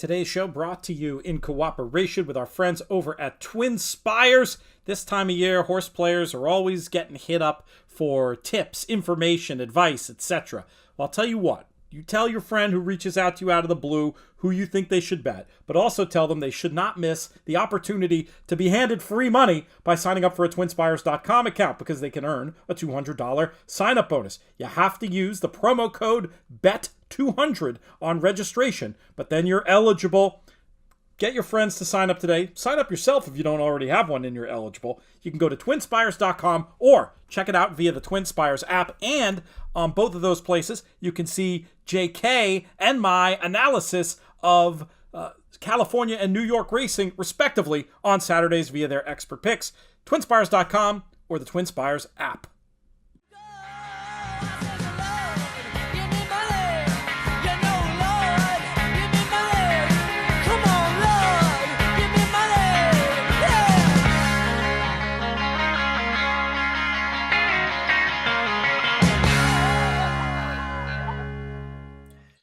Today's show brought to you in cooperation with our friends over at TwinSpires. This time of year, horse players are always getting hit up for tips, information, advice, etc. Well, I'll tell you what. You tell your friend who reaches out to you out of the blue who you think they should bet, but also tell them they should not miss the opportunity to be handed free money by signing up for a TwinSpires.com account because they can earn a $200 sign-up bonus. You have to use the promo code BET200 on registration, but then you're eligible. Get your friends to sign up today. Sign up yourself if you don't already have one and you're eligible. You can go to TwinSpires.com or check it out via the TwinSpires app. And on both of those places, you can see JK and my analysis of California and New York racing, respectively, on Saturdays via their expert picks. TwinSpires.com or the TwinSpires app.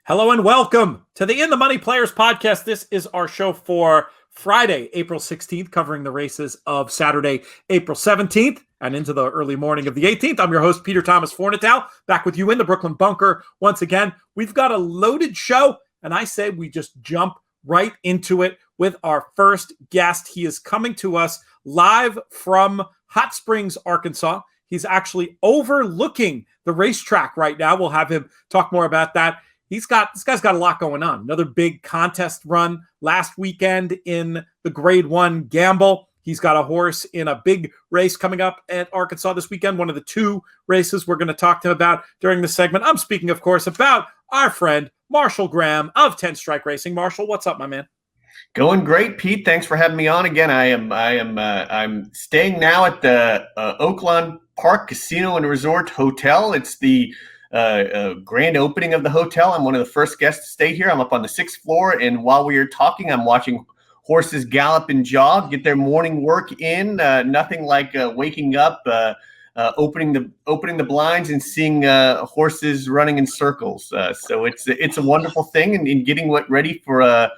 Hello and welcome to the In the Money Players podcast. This is our show for Friday, April 16th, covering the races of Saturday, April 17th, and into the early morning of the 18th. I'm your host, Peter Thomas Fornatow, back with you in the Brooklyn Bunker once again. We've got a loaded show, and I say we just jump right into it with our first guest. He is coming to us live from Hot Springs, Arkansas. He's actually overlooking the racetrack right now. We'll have him talk more about that. This guy's got a lot going on. Another big contest run last weekend in the Grade 1 Gamble. He's got a horse in a big race coming up at Arkansas this weekend, one of the two races we're going to talk to him about during this segment. I'm speaking, of course, about our friend Marshall Gramm of 10 Strike Racing. Marshall, what's up, my man? Going great, Pete. Thanks for having me on again. I'm staying now at the Oaklawn Park Casino and Resort Hotel. It's the grand opening of the hotel. I'm one of the first guests to stay here. I'm up on the 6th floor, and while we are talking, I'm watching horses gallop and jog, get their morning work in. Nothing like waking up, opening the blinds, and seeing horses running in circles. So it's a wonderful thing, and getting ready for a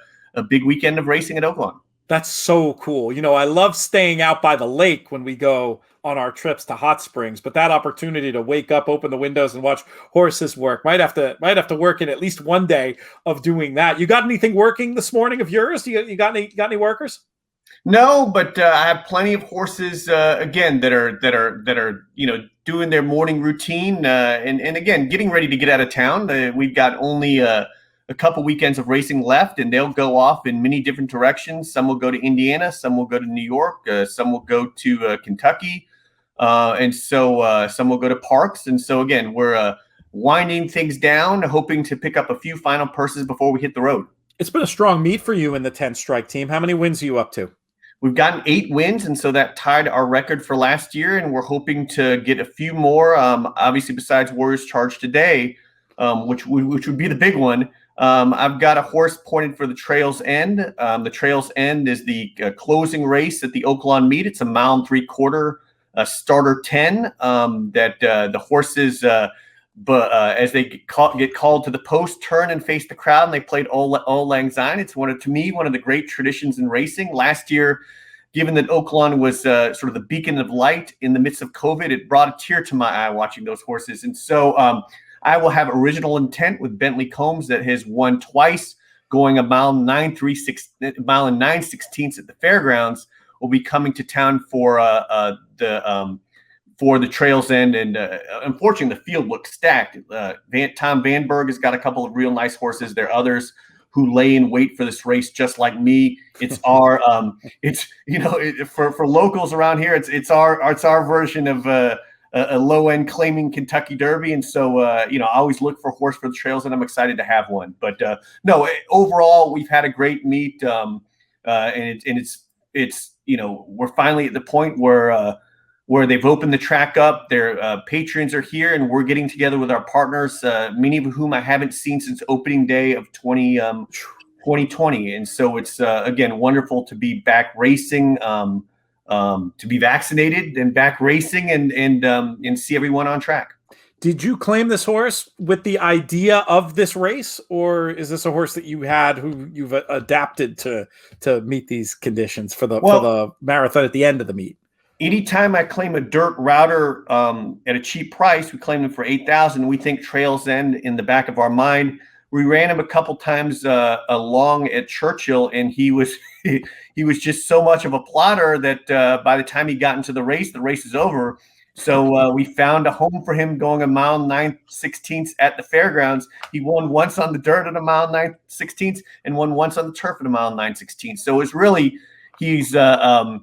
big weekend of racing at Oaklawn. That's so cool. You know, I love staying out by the lake when we go on our trips to Hot Springs, but that opportunity to wake up, open the windows, and watch horses work might have to work in at least one day of doing that. You got anything working this morning of yours? You got any workers? No, but I have plenty of horses again that are doing their morning routine and again getting ready to get out of town. We've got only a couple weekends of racing left, and they'll go off in many different directions. Some will go to Indiana, some will go to New York, some will go to Kentucky, and so some will go to Parks. And so again, we're winding things down, hoping to pick up a few final purses before we hit the road. It's been a strong meet for you in the 10 Strike team. How many wins are you up to? We've gotten 8 wins, and so that tied our record for last year, and we're hoping to get a few more, obviously besides Warriors Charge today, which would be the big one. I've got a horse pointed for the Trails End. The Trails End is the closing race at the Oaklawn meet. It's a 1 3/4 starter 10 that the horses, as they get called to the post, turn and face the crowd, and they played Auld Lang Syne. It's one of the great traditions in racing. Last year, given that Oaklawn was sort of the beacon of light in the midst of COVID, it brought a tear to my eye watching those horses. And so I will have Original Intent with Bentley Combs that has won twice, going a 1 9 9/16 at the fairgrounds. Will be coming to town for the Trails End, and unfortunately, the field looks stacked. Tom Vanberg has got a couple of real nice horses. There are others who lay in wait for this race, just like me. It's our, for locals around here, it's our version of a low end claiming Kentucky Derby, and so I always look for a horse for the Trails, and I'm excited to have one. But no, overall, we've had a great meet, and it's we're finally at the point where they've opened the track up. Their patrons are here, and we're getting together with our partners, many of whom I haven't seen since opening day of 2020. And so it's, again, wonderful to be back racing, to be vaccinated and back racing and see everyone on track. Did you claim this horse with the idea of this race, or is this a horse that you had who you've adapted to meet these conditions for the marathon at the end of the meet? Anytime I claim a dirt router at a cheap price, we claim them for 8,000. We think Trails End in the back of our mind. We ran him a couple times along at Churchill, and he was he was just so much of a plotter that by the time he got into the race is over. So we found a home for him going a mile 9/16 at the fairgrounds. He won once on the dirt at a mile 9/16 and won once on the turf at a mile 9/16. So it's really he's slow.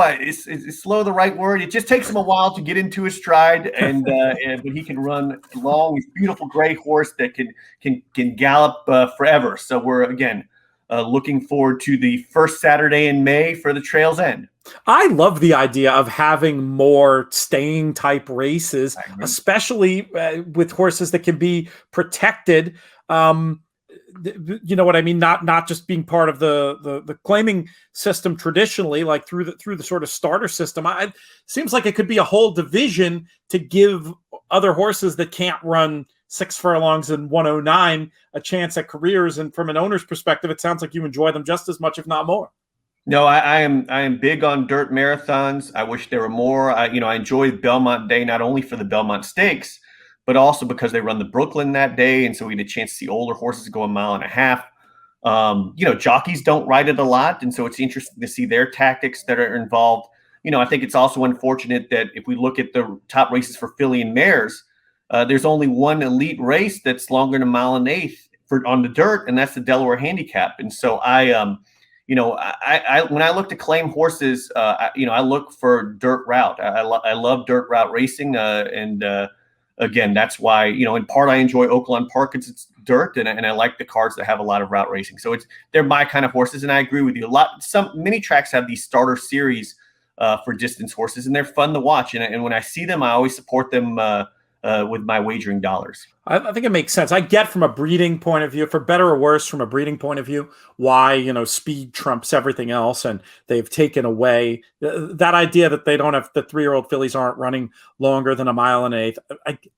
Is slow the right word? It just takes him a while to get into his stride, and but he can run long. He's a beautiful gray horse that can gallop forever. So we're again looking forward to the first Saturday in May for the Trails End. I love the idea of having more staying type races, especially with horses that can be protected. You know what I mean? Not just being part of the claiming system traditionally, like through the sort of starter system. It seems like it could be a whole division to give other horses that can't run 6 furlongs and 109 a chance at careers. And from an owner's perspective, it sounds like you enjoy them just as much, if not more. No, I am big on dirt marathons. I wish there were more. I enjoy Belmont Day not only for the Belmont Stakes, but also because they run the Brooklyn that day, and so we get a chance to see older horses go a mile and a half. Jockeys don't ride it a lot, and so it's interesting to see their tactics that are involved. I think it's also unfortunate that if we look at the top races for filly and mares, there's only one elite race that's longer than a mile and an eighth on the dirt, and that's the Delaware Handicap. And so I when I look to claim horses, I look for dirt route. I love dirt route racing, and again, that's why in part I enjoy Oaklawn Park because it's dirt, and I like the cards that have a lot of route racing. So they're my kind of horses, and I agree with you. Many tracks have these starter series for distance horses, and they're fun to watch. And when I see them, I always support them with my wagering dollars. I think it makes sense. I get from a breeding point of view, for better or worse, from a breeding point of view, why, speed trumps everything else. And they've taken away that idea that they don't have the 3-year-old fillies aren't running longer than a mile and an eighth.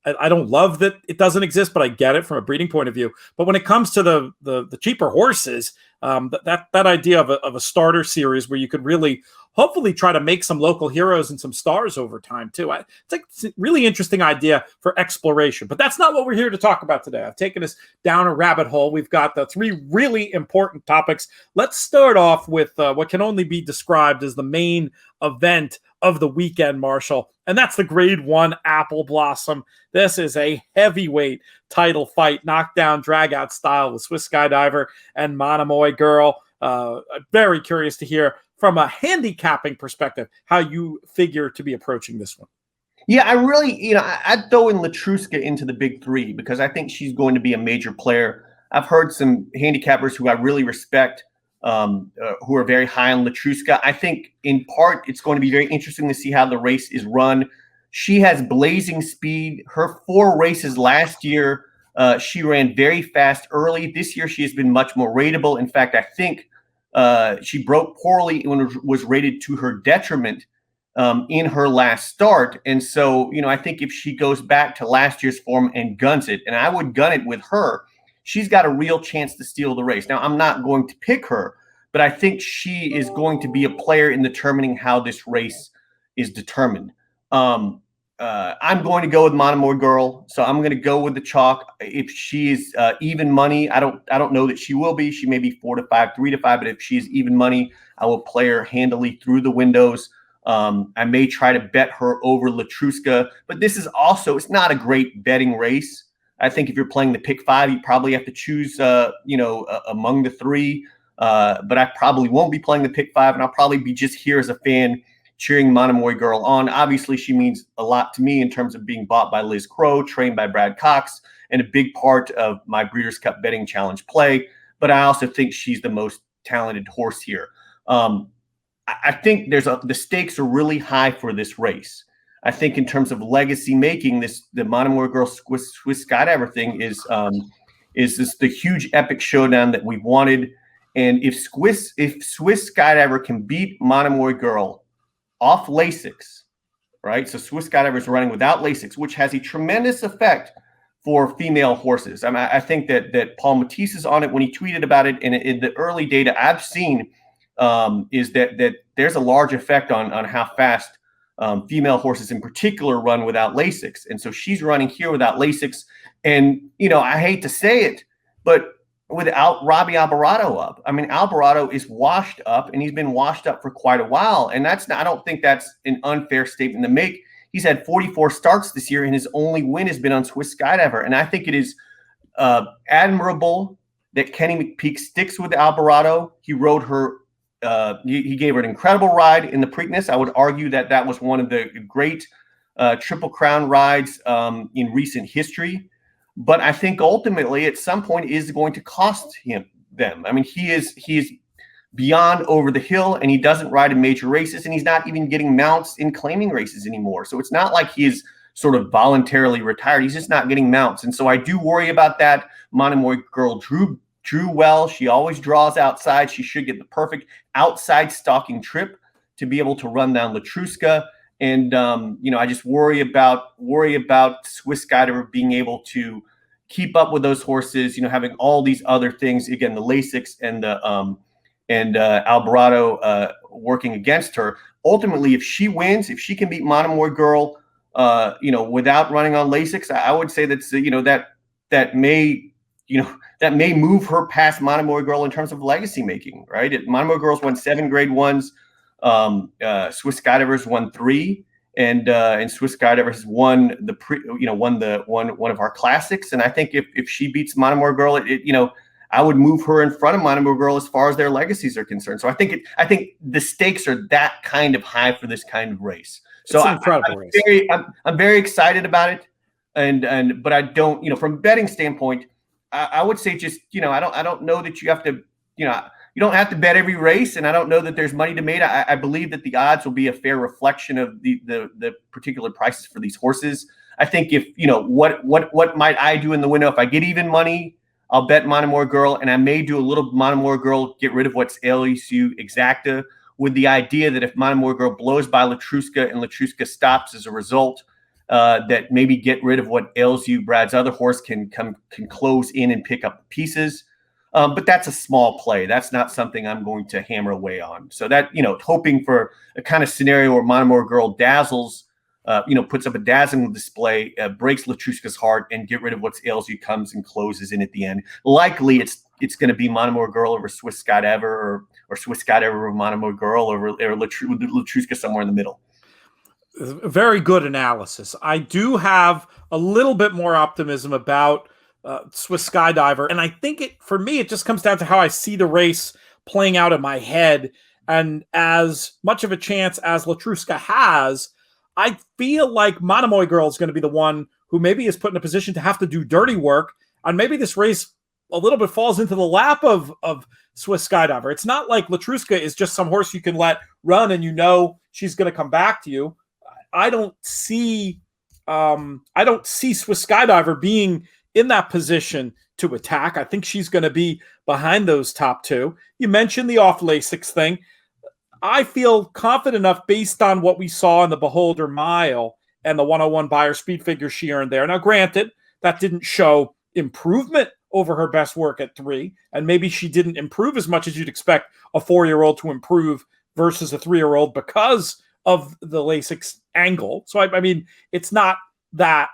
I don't love that it doesn't exist, but I get it from a breeding point of view. But when it comes to the cheaper horses, that idea of a starter series where you could really hopefully try to make some local heroes and some stars over time too. It's a really interesting idea for exploration, but that's not what we're here to talk about today. I've taken us down a rabbit hole. We've got the 3 really important topics. Let's start off with what can only be described as the main event of the weekend, Marshall, and that's the Grade 1 Apple Blossom. This is a heavyweight title fight, knockdown, drag-out style with Swiss Skydiver and Monomoy Girl. I'm very curious to hear from a handicapping perspective how you figure to be approaching this one. Yeah, I really, I'd throw in Latruska into the big 3 because I think she's going to be a major player. I've heard some handicappers who I really respect who are very high on Latruska. I think in part it's going to be very interesting to see how the race is run. She has blazing speed. Her 4 races last year, she ran very fast early. This year she has been much more rateable. In fact, I think she broke poorly when it was rated to her detriment in her last start. And so, I think if she goes back to last year's form and guns it, and I would gun it with her, she's got a real chance to steal the race. Now, I'm not going to pick her, but I think she is going to be a player in determining how this race is determined. I'm going to go with Monomoy Girl, so I'm going to go with the chalk. If she's even money, I don't know that she will be. She may be 4 to 5, 3 to 5, but if she's even money, I will play her handily through the windows. I may try to bet her over Latruska, but this is also, it's not a great betting race. I think if you're playing the pick 5, you probably have to choose, among the 3. But I probably won't be playing the pick 5, and I'll probably be just here as a fan cheering Monomoy Girl on. Obviously, she means a lot to me in terms of being bought by Liz Crow, trained by Brad Cox, and a big part of my Breeders' Cup Betting Challenge play. But I also think she's the most talented horse here. I think the stakes are really high for this race. I think in terms of legacy making, the Monomoy Girl Swiss Skydiver thing is this the huge epic showdown that we wanted. And if Swiss Skydiver can beat Monomoy Girl off Lasix, right? So Swiss Skydiver is running without Lasix, which has a tremendous effect for female horses. I mean, I think that Paul Matisse is on it when he tweeted about it. And in the early data I've seen is that there's a large effect on how fast female horses in particular run without Lasix. And so she's running here without Lasix. And, I hate to say it, but without Robbie Alvarado up. I mean, Alvarado is washed up, and he's been washed up for quite a while. And I don't think that's an unfair statement to make. He's had 44 starts this year, and his only win has been on Swiss Skydiver. And I think it is admirable that Kenny McPeak sticks with Alvarado. He rode her. He gave her an incredible ride in the Preakness. I would argue that was one of the great Triple Crown rides in recent history. But I think ultimately at some point is going to cost them. I mean, he is beyond over the hill, and he doesn't ride in major races, and he's not even getting mounts in claiming races anymore. So it's not like he is sort of voluntarily retired. He's just not getting mounts. And so I do worry about that. Monomoy girl drew well. She always draws outside. She should get the perfect outside stalking trip to be able to run down Latruska. And, I just worry about Swiss Skydiver being able to keep up with those horses, having all these other things, again, the Lasix and the Alvarado working against her. Ultimately, if she wins, if she can beat Monomoy girl, without running on Lasix, I would say that's, that may move her past Monomoy girl in terms of legacy making, right? Monomoy girls won 7 grade 1s. Swiss Skydivers won 3, and Swiss Skydiver has won one of our classics. And I think if she beats Monomoy girl, I would move her in front of Monomoy girl as far as their legacies are concerned. So I think the stakes are that kind of high for this kind of race. So it's an incredible race. I'm very excited about it, but I don't, from a betting standpoint, I would say just, I don't know that you have to, you don't have to bet every race, and I don't know that there's money to make. I believe that the odds will be a fair reflection of the particular prices for these horses. I think if, what might I do in the window? If I get even money, I'll bet Monomoy girl, and I may do a little Monomoy girl, get rid of what's LSU exacta, with the idea that if Monomoy girl blows by Latruska and Latruska stops as a result, that maybe get rid of what LSU Brad's other horse can close in and pick up the pieces. But that's a small play. That's not something I'm going to hammer away on. So that, hoping for a kind of scenario where Monomoy girl dazzles, puts up a dazzling display, breaks Latruska's heart, and get rid of what's LSU comes and closes in at the end. Likely it's going to be Monomoy girl over Swiss Skydiver or Swiss Skydiver over Monomoy girl or Latruska somewhere in the middle. Very good analysis. I do have a little bit more optimism about Swiss Skydiver, and I think for me it just comes down to how I see the race playing out in my head. And as much of a chance as Latruska has, I feel like Monomoy girl is going to be the one who maybe is put in a position to have to do dirty work, and maybe this race a little bit falls into the lap of Swiss Skydiver. It's not like Latruska is just some horse you can let run and she's going to come back to you. I don't see Swiss Skydiver being in that position to attack. I think she's going to be behind those top two. You mentioned the off Lasix thing. I feel confident enough based on what we saw in the Beholder Mile and the 101 Beyer speed figure she earned there. Now, granted, that didn't show improvement over her best work at 3, and maybe she didn't improve as much as you'd expect a 4-year-old to improve versus a 3-year-old because of the Lasix angle. So, I mean, it's not that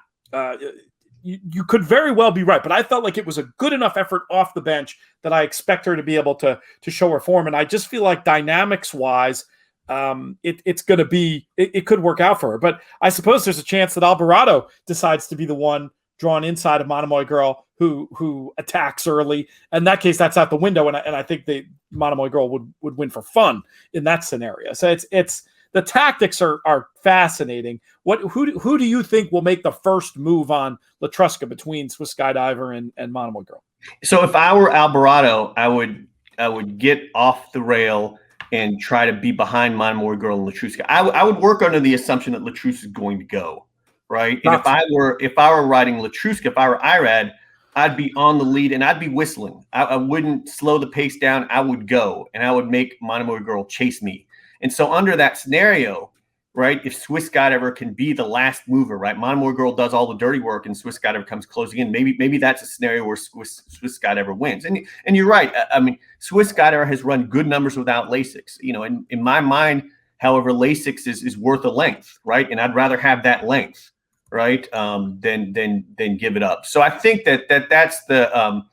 you could very well be right, but I felt like it was a good enough effort off the bench that I expect her to be able to show her form. And I just feel like dynamics-wise, it's going to be – it could work out for her. But I suppose there's a chance that Alvarado decides to be the one drawn inside of Monomoy girl who attacks early. In that case, that's out the window, and I think the Monomoy girl would win for fun in that scenario. So it's the tactics are fascinating. Who do you think will make the first move on Latruska between Swiss Skydiver and Monomoy girl? So if I were Alvarado, I would get off the rail and try to be behind Monomoy girl and Latruska. I would work under the assumption that Latruska is going to go, right? And if I were riding Latruska, if I were IRAD, I'd be on the lead and I'd be whistling. I wouldn't slow the pace down. I would go and I would make Monomoy girl chase me. And so under that scenario, right? If Swiss Skydiver can be the last mover, right? Monomoy Girl does all the dirty work and Swiss Skydiver comes closing in. Maybe that's a scenario where Swiss Skydiver wins. And you're right. I mean, Swiss Skydiver has run good numbers without Lasix. In my mind, however, Lasix is worth a length, right? And I'd rather have that length, right? Than give it up. So I think that's the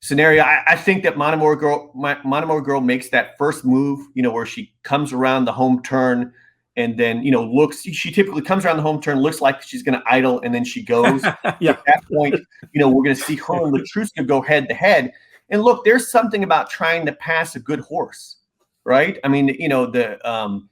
scenario. I think that Monomoy Girl makes that first move, where she comes around the home turn and then, she typically comes around the home turn, looks like she's going to idle, and then she goes. Yeah. At that point, we're going to see her and Latruska go head to head. And look, there's something about trying to pass a good horse, right? I mean, the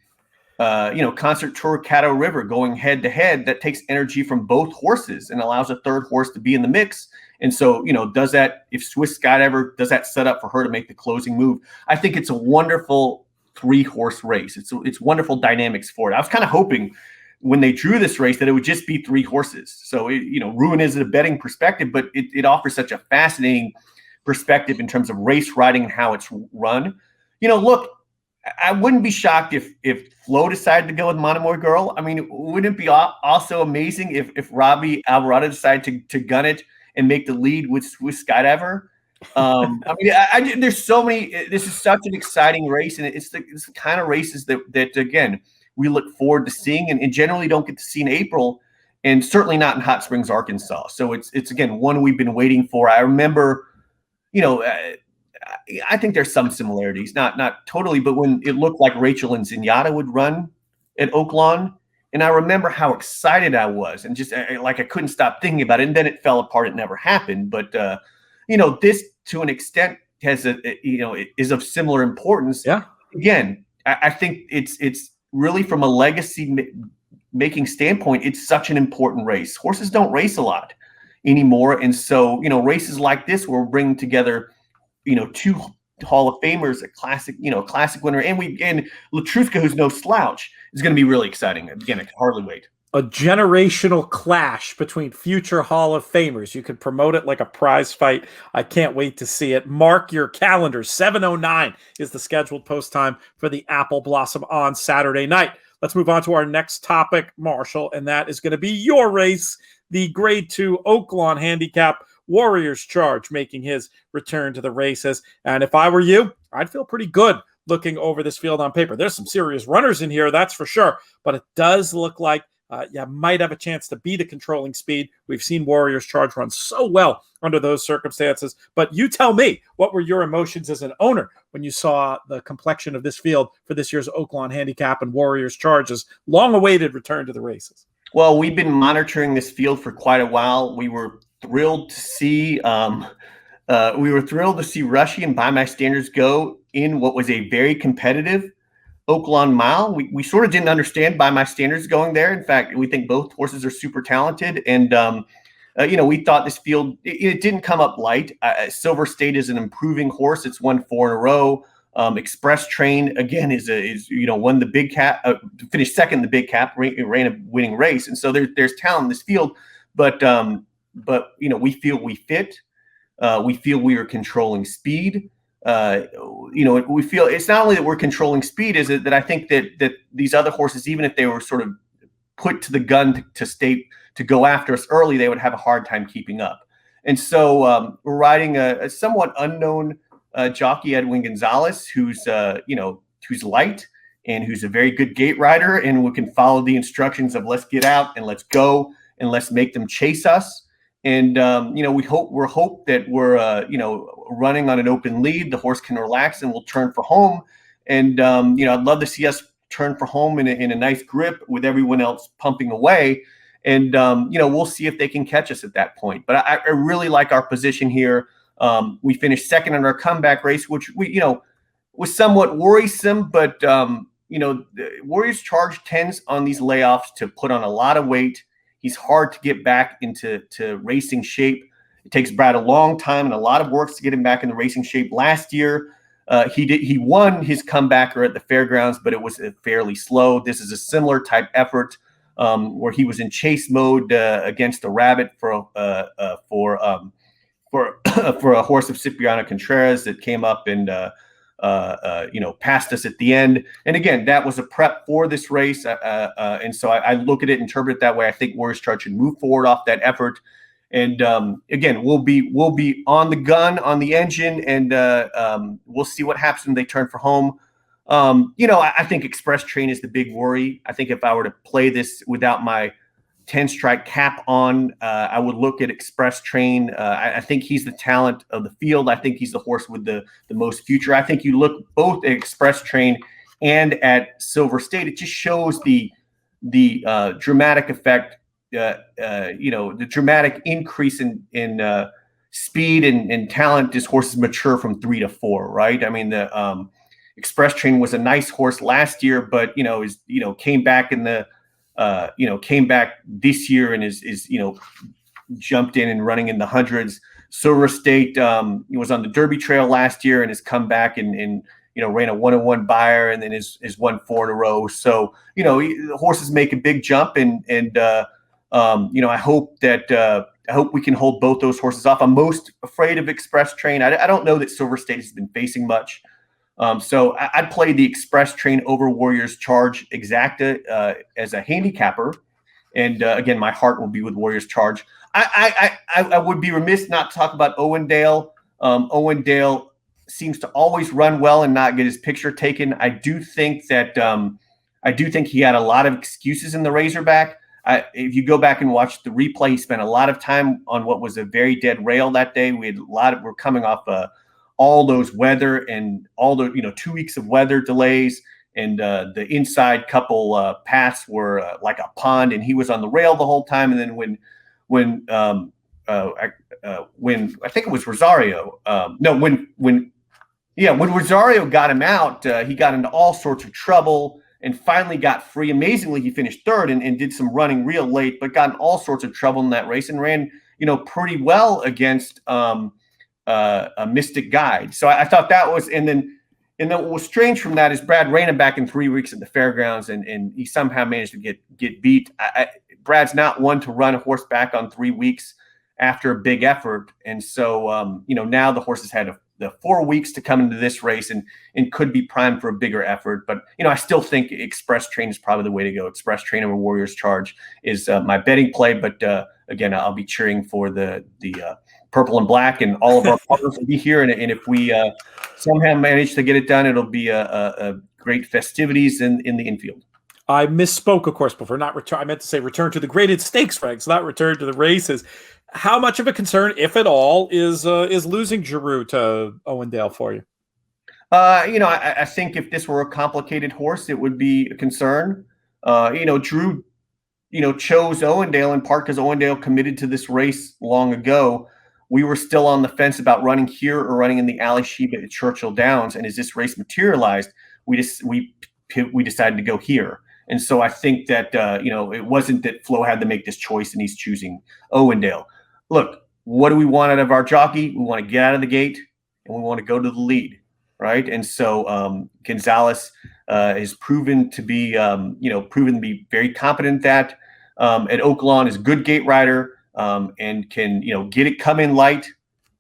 Concert Tour Caddo River going head to head, that takes energy from both horses and allows a third horse to be in the mix. And so, if Swiss Skydiver, does that set up for her to make the closing move? I think it's a wonderful 3-horse race. It's wonderful dynamics for it. I was kind of hoping when they drew this race that it would just be 3 horses. So, Ruin is a betting perspective, but it offers such a fascinating perspective in terms of race riding and how it's run. Look, I wouldn't be shocked if Flo decided to go with Monomoy Girl. I mean, wouldn't it be also amazing if Robbie Alvarado decided to gun it and make the lead with Swiss Skydiver? There's so many. This is such an exciting race, and it's the kind of races that again we look forward to seeing, and generally don't get to see in April, and certainly not in Hot Springs, Arkansas. So it's again one we've been waiting for. I remember, I think there's some similarities, not totally, but when it looked like Rachel and Zenyatta would run at Oaklawn, and I remember how excited I was, and just I couldn't stop thinking about it. And then it fell apart; it never happened. But this to an extent has is of similar importance. Yeah. Again, I think it's really from a legacy making standpoint, it's such an important race. Horses don't race a lot anymore, and so races like this where we're bringing together 2 Hall of Famers, a classic winner, and Latruska, who's no slouch, is going to be really exciting. Again, I can hardly wait. A generational clash between future Hall of Famers. You could promote it like a prize fight. I can't wait to see it. Mark your calendars. 7:09 is the scheduled post time for the Apple Blossom on Saturday night. Let's move on to our next topic, Marshall, and that is going to be your race, the Grade 2 Oaklawn Handicap Warriors Charge, making his return to the races. And if I were you, I'd feel pretty good looking over this field on paper. There's some serious runners in here, that's for sure, but it does look like you might have a chance to beat a controlling speed. We've seen Warriors Charge run so well under those circumstances. But you tell me, what were your emotions as an owner when you saw the complexion of this field for this year's Oaklawn Handicap and Warriors Charge's long-awaited return to the races? Well, we've been monitoring this field for quite a while. We were thrilled to see Rushy and By My Standards go in what was a very competitive Oaklawn Mile. We sort of didn't understand By My Standards going there. In fact, we think both horses are super talented. And, we thought this field, it didn't come up light. Silver State is an improving horse. It's won 4 in a row. Express Train, again, won the Big Cap, finished second in the Big Cap, ran a winning race. And so there's talent in this field. But we feel we fit. We feel we are controlling speed. We feel it's not only that we're controlling speed, is it that I think that these other horses, even if they were sort of put to the gun to go after us early, they would have a hard time keeping up. And so we're riding a somewhat unknown jockey, Edwin Gonzalez, who's light and who's a very good gate rider, and we can follow the instructions of let's get out and let's go and let's make them chase us. And, we hope that we're, running on an open lead. The horse can relax and we'll turn for home. And, I'd love to see us turn for home in a nice grip with everyone else pumping away. And, we'll see if they can catch us at that point. But I really like our position here. We finished second in our comeback race, which was somewhat worrisome. But, the Warriors Charge tends on these layoffs to put on a lot of weight. He's hard to get back into racing shape. It takes Brad a long time and a lot of work to get him back into racing shape. Last year, he won his comebacker at the fairgrounds, but it was fairly slow. This is a similar type effort where he was in chase mode against the rabbit for a horse of Cipriano Contreras that came up and passed us at the end. And again, that was a prep for this race. And so I look at it, interpret it that way. I think Warriors Charge should move forward off that effort. And again, we'll be on the gun, on the engine, and we'll see what happens when they turn for home. I think Express Train is the big worry. I think if I were to play this without my 10-strike cap on, I would look at Express Train. I think he's the talent of the field. I think he's the horse with the most future. I think you look both at Express Train and at Silver State. It just shows the dramatic effect, the dramatic increase in speed and talent as horses mature from 3 to 4, right? I mean, the Express Train was a nice horse last year, but came back came back this year and is jumped in and running in the hundreds. Silver State was on the Derby Trail last year and has come back and ran a 101 buyer and then is won 4 in a row. So the horses make a big jump and I hope we can hold both those horses off. I'm most afraid of Express Train. I don't know that Silver State has been facing much. So I'd play the Express Train over Warriors Charge Exacta as a handicapper. And again, my heart will be with Warriors Charge. I would be remiss not to talk about Owendale. Owendale seems to always run well and not get his picture taken. I do think he had a lot of excuses in the Razorback. If you go back and watch the replay, he spent a lot of time on what was a very dead rail that day. We're coming off all those weather and all the 2 weeks of weather delays, and the inside couple paths were like a pond, and he was on the rail the whole time. And then when I think it was Rosario, when Rosario got him out, he got into all sorts of trouble and finally got free. Amazingly, he finished third and did some running real late, but got in all sorts of trouble in that race and ran pretty well against a Mystic Guide. So I thought that was, and then what was strange from that is Brad ran him back in 3 weeks at the fairgrounds, and he somehow managed to get beat. Brad's not one to run a horse back on 3 weeks after a big effort, and so now the horse has had the 4 weeks to come into this race and could be primed for a bigger effort. But I still think Express Train is probably the way to go. Express Train over Warriors Charge is my betting play. But again, I'll be cheering for the purple and black, and all of our partners will be here. And if we somehow manage to get it done, it'll be a great festivities in the infield. I misspoke, of course, before not return. I meant to say return to the graded stakes ranks, not return to the races. How much of a concern, if at all, is losing Giroux to Owendale for you? I think if this were a complicated horse, it would be a concern. Drew, chose Owendale in part because Owendale committed to this race long ago. We were still on the fence about running here or running in the Alley Sheba at Churchill Downs. And as this race materialized, we decided to go here. And so I think that, it wasn't that Flo had to make this choice and he's choosing Owendale. Look, what do we want out of our jockey? We want to get out of the gate and we want to go to the lead, right? And so Gonzalez is proven to be, very competent at that. At Oaklawn is a good gate rider and can, get it come in light,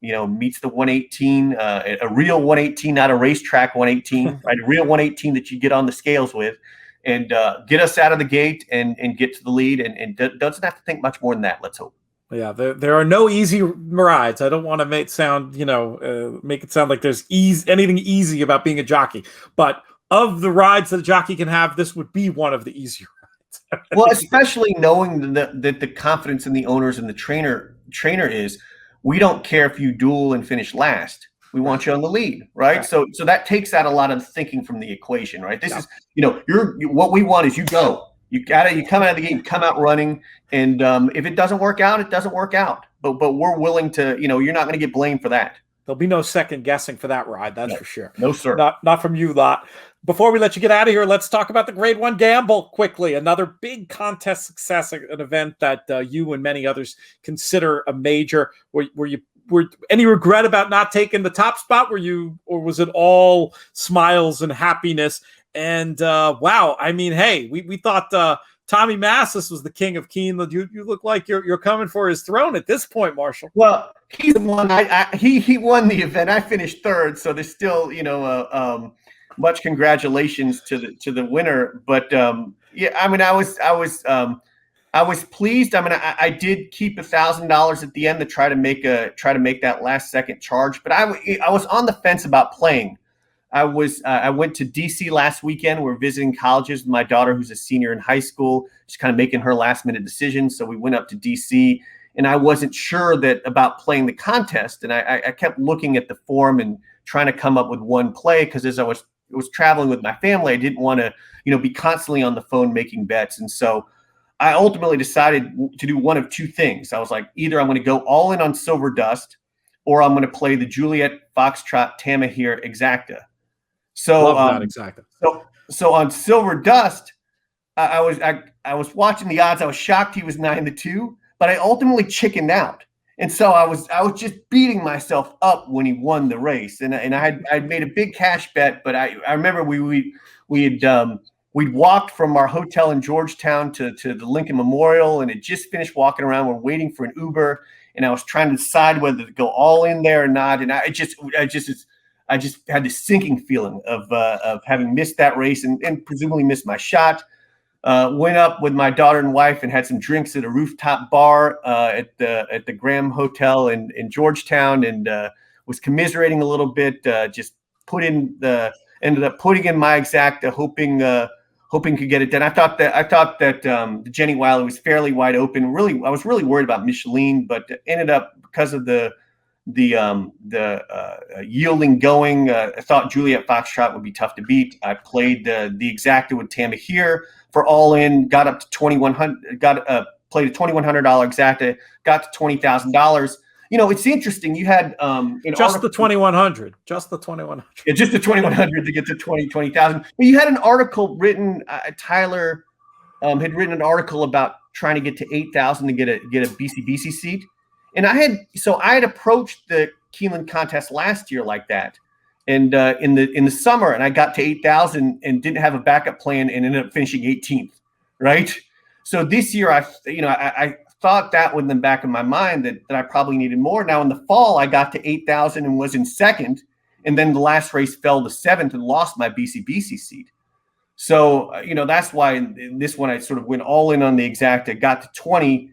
meets the 118, a real 118, not a racetrack 118, right? A real 118 that you get on the scales with. And get us out of the gate and get to the lead and doesn't have to think much more than that, let's hope. Yeah, there are no easy rides. I don't want to make it sound like there's anything easy about being a jockey. But of the rides that a jockey can have, this would be one of the easier rides. Well, especially knowing that the confidence in the owners and the trainer is, we don't care if you duel and finish last. We want you on the lead, right? So that takes out a lot of thinking from the equation, right? This is, what we want is you go. You come out of the gate, you come out running, and if it doesn't work out, it doesn't work out. But we're willing to, you're not going to get blamed for that. There'll be no second guessing for that ride, that's for sure. No, sir. Not from you lot. Before we let you get out of here, let's talk about the Grade 1 Gamble quickly. Another big contest success, an event that you and many others consider a major. Were any regret about not taking the top spot? Or was it all smiles and happiness? And wow, I mean, hey, we thought Tommy Massis was the king of Keeneland. You look like you're coming for his throne at this point, Marshall. Well, he's the one. He won the event. I finished third, so there's still much congratulations to the winner. But yeah, I mean, I was pleased. I mean, I did keep $1,000 at the end to try to make that last second charge. But I was on the fence about playing. I went to DC last weekend. We're visiting colleges with my daughter, who's a senior in high school. She's kind of making her last minute decision. So we went up to DC, and I wasn't sure about playing the contest. And I kept looking at the form and trying to come up with one play, because as I was traveling with my family, I didn't want to, be constantly on the phone making bets. And so I ultimately decided to do one of two things. I was like, either I'm going to go all in on Silver Dust, or I'm going to play the Juliet Foxtrot Tamahir Exacta. So, love that Exacta. So on Silver Dust, I was watching the odds. I was shocked he was 9-2, but I ultimately chickened out. And so I was just beating myself up when he won the race. And I'd made a big cash bet, but I remember we'd walked from our hotel in Georgetown to the Lincoln Memorial, and had just finished walking around. We're waiting for an Uber, and I was trying to decide whether to go all in there or not. And I just had this sinking feeling of having missed that race and presumably missed my shot. Went up with my daughter and wife and had some drinks at a rooftop bar at the Gramm Hotel in Georgetown, and was commiserating a little bit. Ended up putting in my Exacta, hoping to get it done. I thought that the Jenny Wiley was fairly wide open. I was really worried about Micheline, but ended up, because of the yielding going, I thought Juliet Foxtrot would be tough to beat. I played the Exacta with Tamahir for all in, got up to $2,100, played a $2,100 Exacta, got to $20,000. It's interesting. You had just the 2,100, just the 2,100. Yeah, just the 2,100 to get to 20,000. But you had an article written. Tyler had written an article about trying to get to 8,000 to get a BCBC seat. And I had approached the Keeneland contest last year like that, and in the summer, and I got to 8,000 and didn't have a backup plan and ended up finishing 18th. Right. So this year, I thought that in the back of my mind that I probably needed more. Now in the fall, I got to 8,000 and was in second, and then the last race fell to 7th and lost my BCBC seat. So that's why in this one I sort of went all in on the Exacta, got to 20.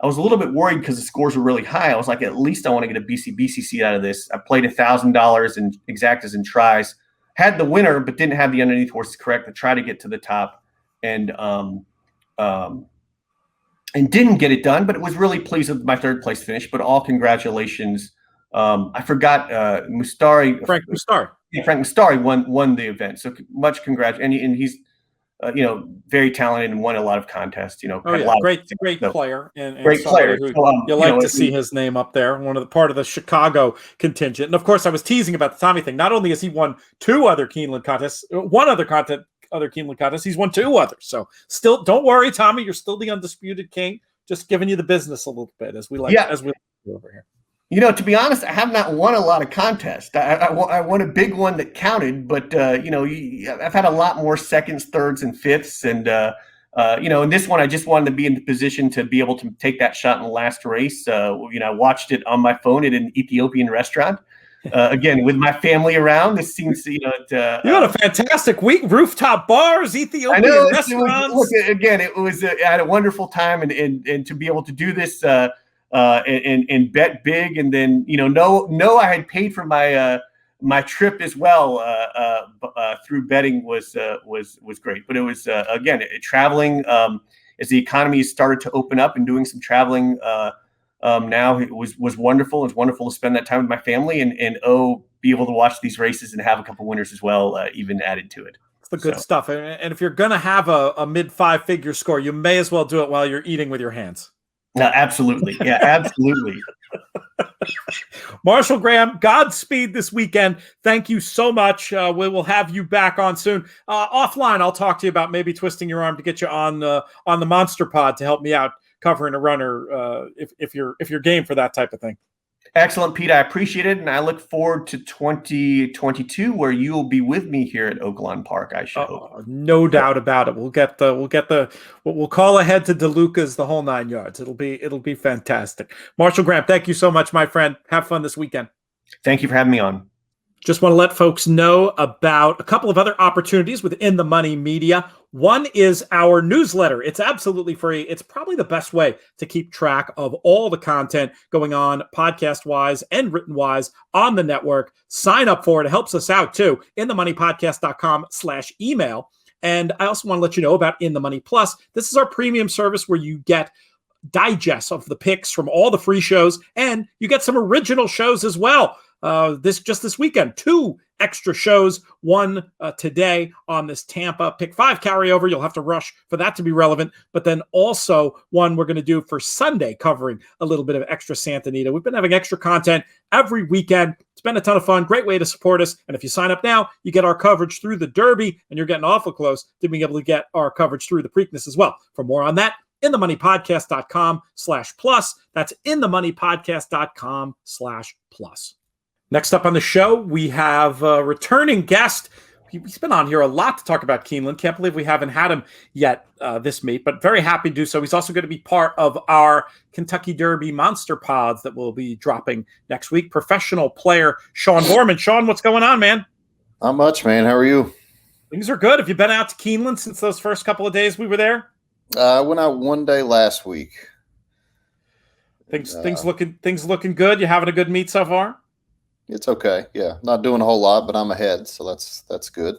I was a little bit worried because the scores were really high. I was like, at least I want to get a BCBC seat out of this. I played $1,000 in Exactas and tries, had the winner, but didn't have the underneath horses correct to try to get to the top, and didn't get it done. But it was really pleased with my third place finish. But all congratulations. I forgot Mustari. Frank Mustari. Yeah, Frank Mustari won the event. So much congrats. And he's very talented and won a lot of contests. Great player and great player. You like to see his name up there. Part of the Chicago contingent. And of course, I was teasing about the Tommy thing. Not only has he won two other Keeneland contests, other Keeneland contests, he's won two others. So still, don't worry, Tommy, you're still the undisputed king. Just giving you the business a little bit as we like to do over here. To be honest, I have not won a lot of contests. I won a big one that counted, but I've had a lot more seconds, thirds, and fifths, and in this one, I just wanted to be in the position to be able to take that shot in the last race. I watched it on my phone at an Ethiopian restaurant. Again, with my family around, this seems you had a fantastic week. Rooftop bars, Ethiopian restaurants. It was I had a wonderful time, and to be able to do this. And bet big, and then I had paid for my trip as well through betting was great. But it was again traveling as the economy started to open up and doing some traveling now. It was wonderful. It was wonderful to spend that time with my family and be able to watch these races and have a couple winners as well, even added to it. It's the good stuff. And if you're gonna have a mid 5-figure score, you may as well do it while you're eating with your hands. No, absolutely. Yeah, absolutely. Marshall Gramm, Godspeed this weekend. Thank you so much. We will have you back on soon. Offline, I'll talk to you about maybe twisting your arm to get you on the Monster Pod to help me out covering a runner if you're game for that type of thing. Excellent, Pete. I appreciate it, and I look forward to 2022, where you will be with me here at Oaklawn Park. I should hope. No doubt about it. We'll call ahead to DeLuca's, the whole 9 yards. It'll be fantastic. Marshall Gramm, thank you so much, my friend. Have fun this weekend. Thank you for having me on. Just want to let folks know about a couple of other opportunities within the Money Media. One is our newsletter. It's absolutely free. It's probably the best way to keep track of all the content going on podcast-wise and written-wise on the network. Sign up for it. It helps us out too. InTheMoneyPodcast.com/email. And I also want to let you know about In the Money Plus. This is our premium service where you get digests of the picks from all the free shows, and you get some original shows as well. This weekend, 2 extra shows, one today on this Tampa Pick 5 carryover. You'll have to rush for that to be relevant, but then also one we're going to do for Sunday covering a little bit of extra Santa Anita. We've been having extra content every weekend. It's been a ton of fun. Great way to support us. And if you sign up now, you get our coverage through the Derby, and you're getting awful close to being able to get our coverage through the Preakness as well. For more on that, InTheMoneyPodcast.com/plus. That's InTheMoneyPodcast.com/plus. Next up on the show, we have a returning guest. He's been on here a lot to talk about Keeneland. Can't believe we haven't had him yet this meet, but very happy to do so. He's also going to be part of our Kentucky Derby Monster Pods that will be dropping next week. Professional player Sean Boarman. Sean, what's going on, man? Not much, man. How are you? Things are good. Have you been out to Keeneland since those first couple of days we were there? I went out one day last week. Things looking good. You having a good meet so far? It's okay. Yeah, not doing a whole lot, but I'm ahead, so that's good.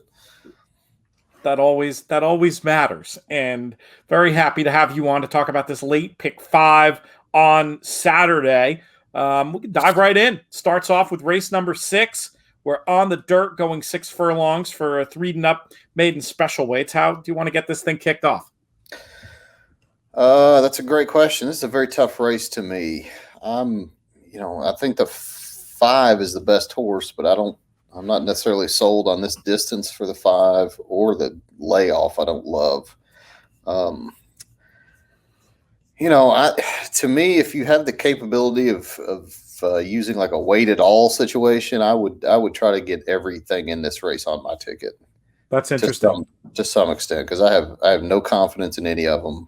That always matters, and very happy to have you on to talk about this late pick 5 on Saturday. We can dive right in. Starts off with race number 6. We're on the dirt, going 6 furlongs for a 3 and up maiden special weights. How do you want to get this thing kicked off? That's a great question. This is a very tough race to me. I think the 5 is the best horse, but I'm not necessarily sold on this distance for the 5 or the layoff. I don't love. To me, if you have the capability of using like a weighted all situation, I would try to get everything in this race on my ticket. That's interesting. To some extent, because I have no confidence in any of them.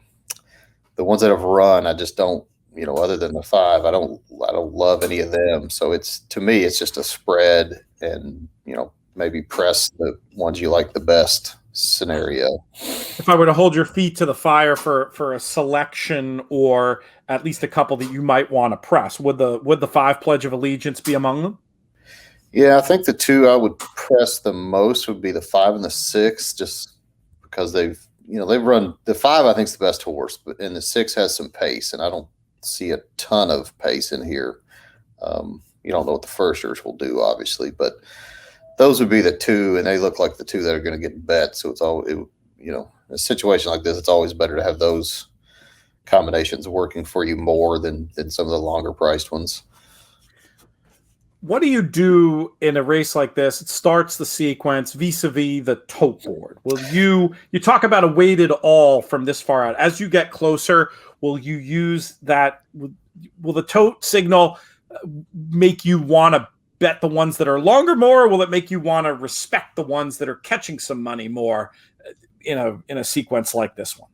The ones that have run, I just don't. Other than the 5, I don't love any of them. So to me, it's just a spread, and maybe press the ones you like the best scenario. If I were to hold your feet to the fire for a selection, or at least a couple that you might want to press, would the 5 Pledge of Allegiance be among them? Yeah, I think the 2 I would press the most would be the 5 and the 6, just because they've run the 5. I think is the best horse, and the 6 has some pace, and I don't see a ton of pace in here. You don't know what the firsters will do, obviously, but those would be the 2, and they look like the 2 that are going to get bet. So it's in a situation like this, it's always better to have those combinations working for you more than some of the longer priced ones. What do you do in a race like this? It starts the sequence vis-a-vis the tote board. Will you talk about a weighted all from this far out? As you get closer, will you use that? Will the tote signal make you want to bet the ones that are longer more, or will it make you want to respect the ones that are catching some money more in a sequence like this one?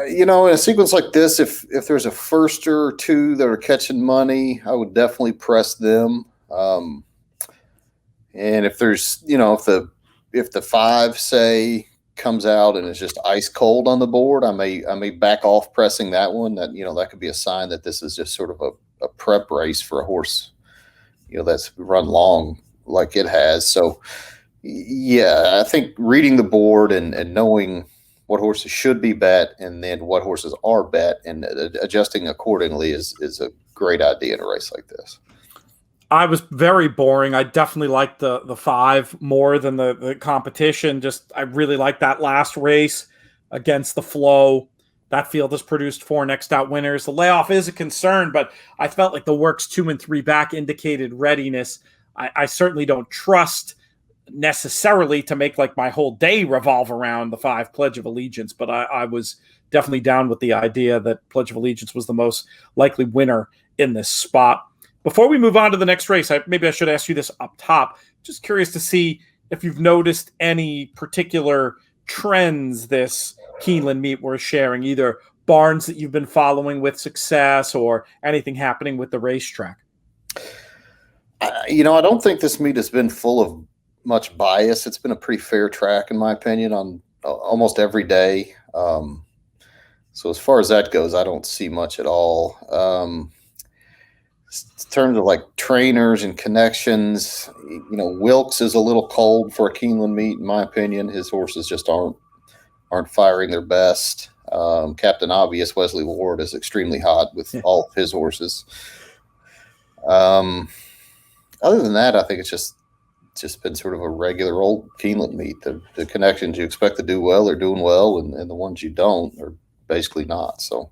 In a sequence like this, if there's a firster or 2 that are catching money, I would definitely press them. And if there's, if the 5 say comes out and it's just ice cold on the board, I may back off pressing that one. That that could be a sign that this is just sort of a prep race for a horse, that's run long like it has. So yeah, I think reading the board and knowing what horses should be bet and then what horses are bet and adjusting accordingly is a great idea in a race like this. I was very boring. I definitely liked the 5 more than the competition. I really liked that last race against the flow. That field has produced 4 next out winners. The layoff is a concern, but I felt like the works 2 and 3 back indicated readiness. I certainly don't trust necessarily to make like my whole day revolve around the 5 Pledge of Allegiance, but I was definitely down with the idea that Pledge of Allegiance was the most likely winner in this spot. Before we move on to the next race, maybe I should ask you this up top. Just curious to see if you've noticed any particular trends this Keeneland meet we're sharing, either barns that you've been following with success or anything happening with the racetrack. I don't think this meet has been full of much bias. It's been a pretty fair track, in my opinion, on almost every day. So as far as that goes, I don't see much at all. In terms of like trainers and connections, Wilkes is a little cold for a Keeneland meet, in my opinion. His horses just aren't firing their best. Captain Obvious, Wesley Ward, is extremely hot with all of his horses. Other than that, I think it's just been sort of a regular old Keeneland meet. The connections you expect to do well are doing well, and the ones you don't are basically not. So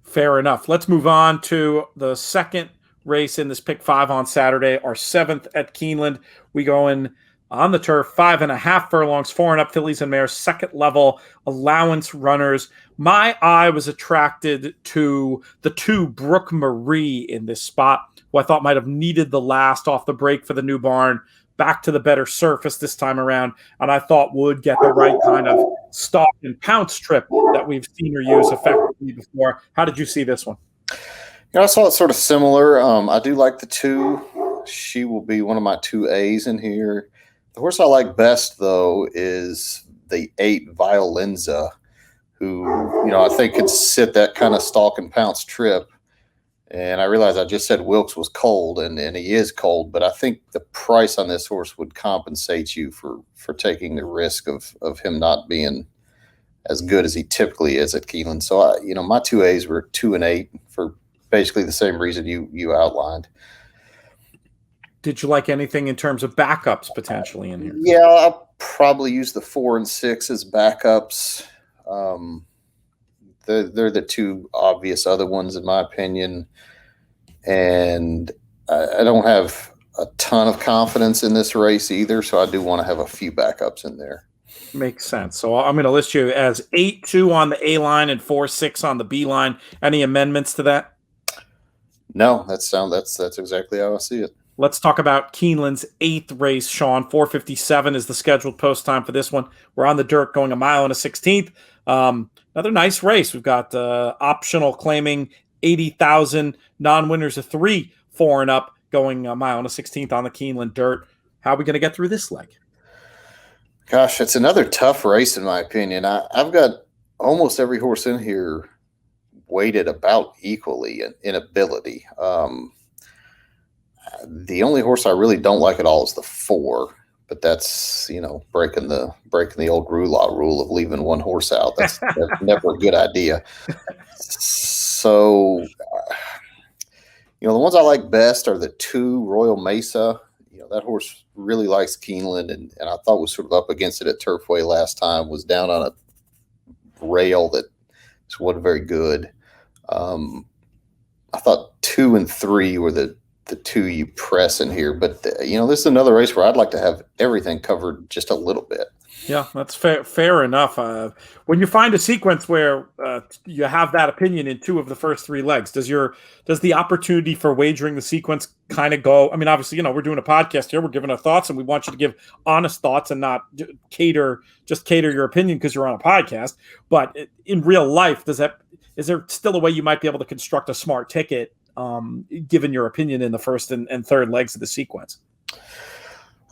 fair enough. Let's move on to the second race in this pick 5 on Saturday, our 7th at Keeneland. We go in on the turf, 5.5 furlongs, 4 and up fillies and mares, second level allowance runners. My eye was attracted to the 2 Brooke Marie in this spot, who I thought might have needed the last off the break for the new barn, back to the better surface this time around, and I thought would get the right kind of stalk and pounce trip that we've seen her use effectively before. How did you see this one? I saw it sort of similar. I do like the 2. She will be one of my 2As in here. The horse I like best, though, is the 8 Violenza, who, I think could sit that kind of stalk and pounce trip. And I realize I just said Wilkes was cold, and he is cold, but I think the price on this horse would compensate you for taking the risk of him not being as good as he typically is at Keeneland. So, my 2As were 2 and 8 for basically the same reason you outlined. Did you like anything in terms of backups potentially in here? Yeah, I'll probably use the 4 and 6 as backups. They're the 2 obvious other ones, in my opinion. And I don't have a ton of confidence in this race either, so I do want to have a few backups in there. Makes sense. So I'm going to list you as 8-2 on the A line and 4-6 on the B line. Any amendments to that? No, that's exactly how I see it. Let's talk about Keeneland's 8th race, Sean. 4:57 is the scheduled post time for this one. We're on the dirt going 1 mile and a 16th. Another nice race. We've got optional claiming 80,000, non-winners of 3, 4 and up, going 1 mile and a 16th on the Keeneland dirt. How are we going to get through this leg? Gosh, it's another tough race, in my opinion. I've got almost every horse in here weighted about equally in ability. The only horse I really don't like at all is the 4, but that's breaking the old roulette rule of leaving one horse out. That's never a good idea. So, the ones I like best are the 2 Royal Mesa. That horse really likes Keeneland, and I thought was sort of up against it at Turfway last time. Was down on a rail that wasn't very good. I thought 2 and 3 were the 2 you press in here, but this is another race where I'd like to have everything covered just a little bit. Yeah, that's fair enough. When you find a sequence where you have that opinion in 2 of the first 3 legs, does the opportunity for wagering the sequence kind of go? I mean, obviously, we're doing a podcast here. We're giving our thoughts, and we want you to give honest thoughts and not cater your opinion because you're on a podcast. But in real life, is there still a way you might be able to construct a smart ticket, given your opinion in the first and third legs of the sequence?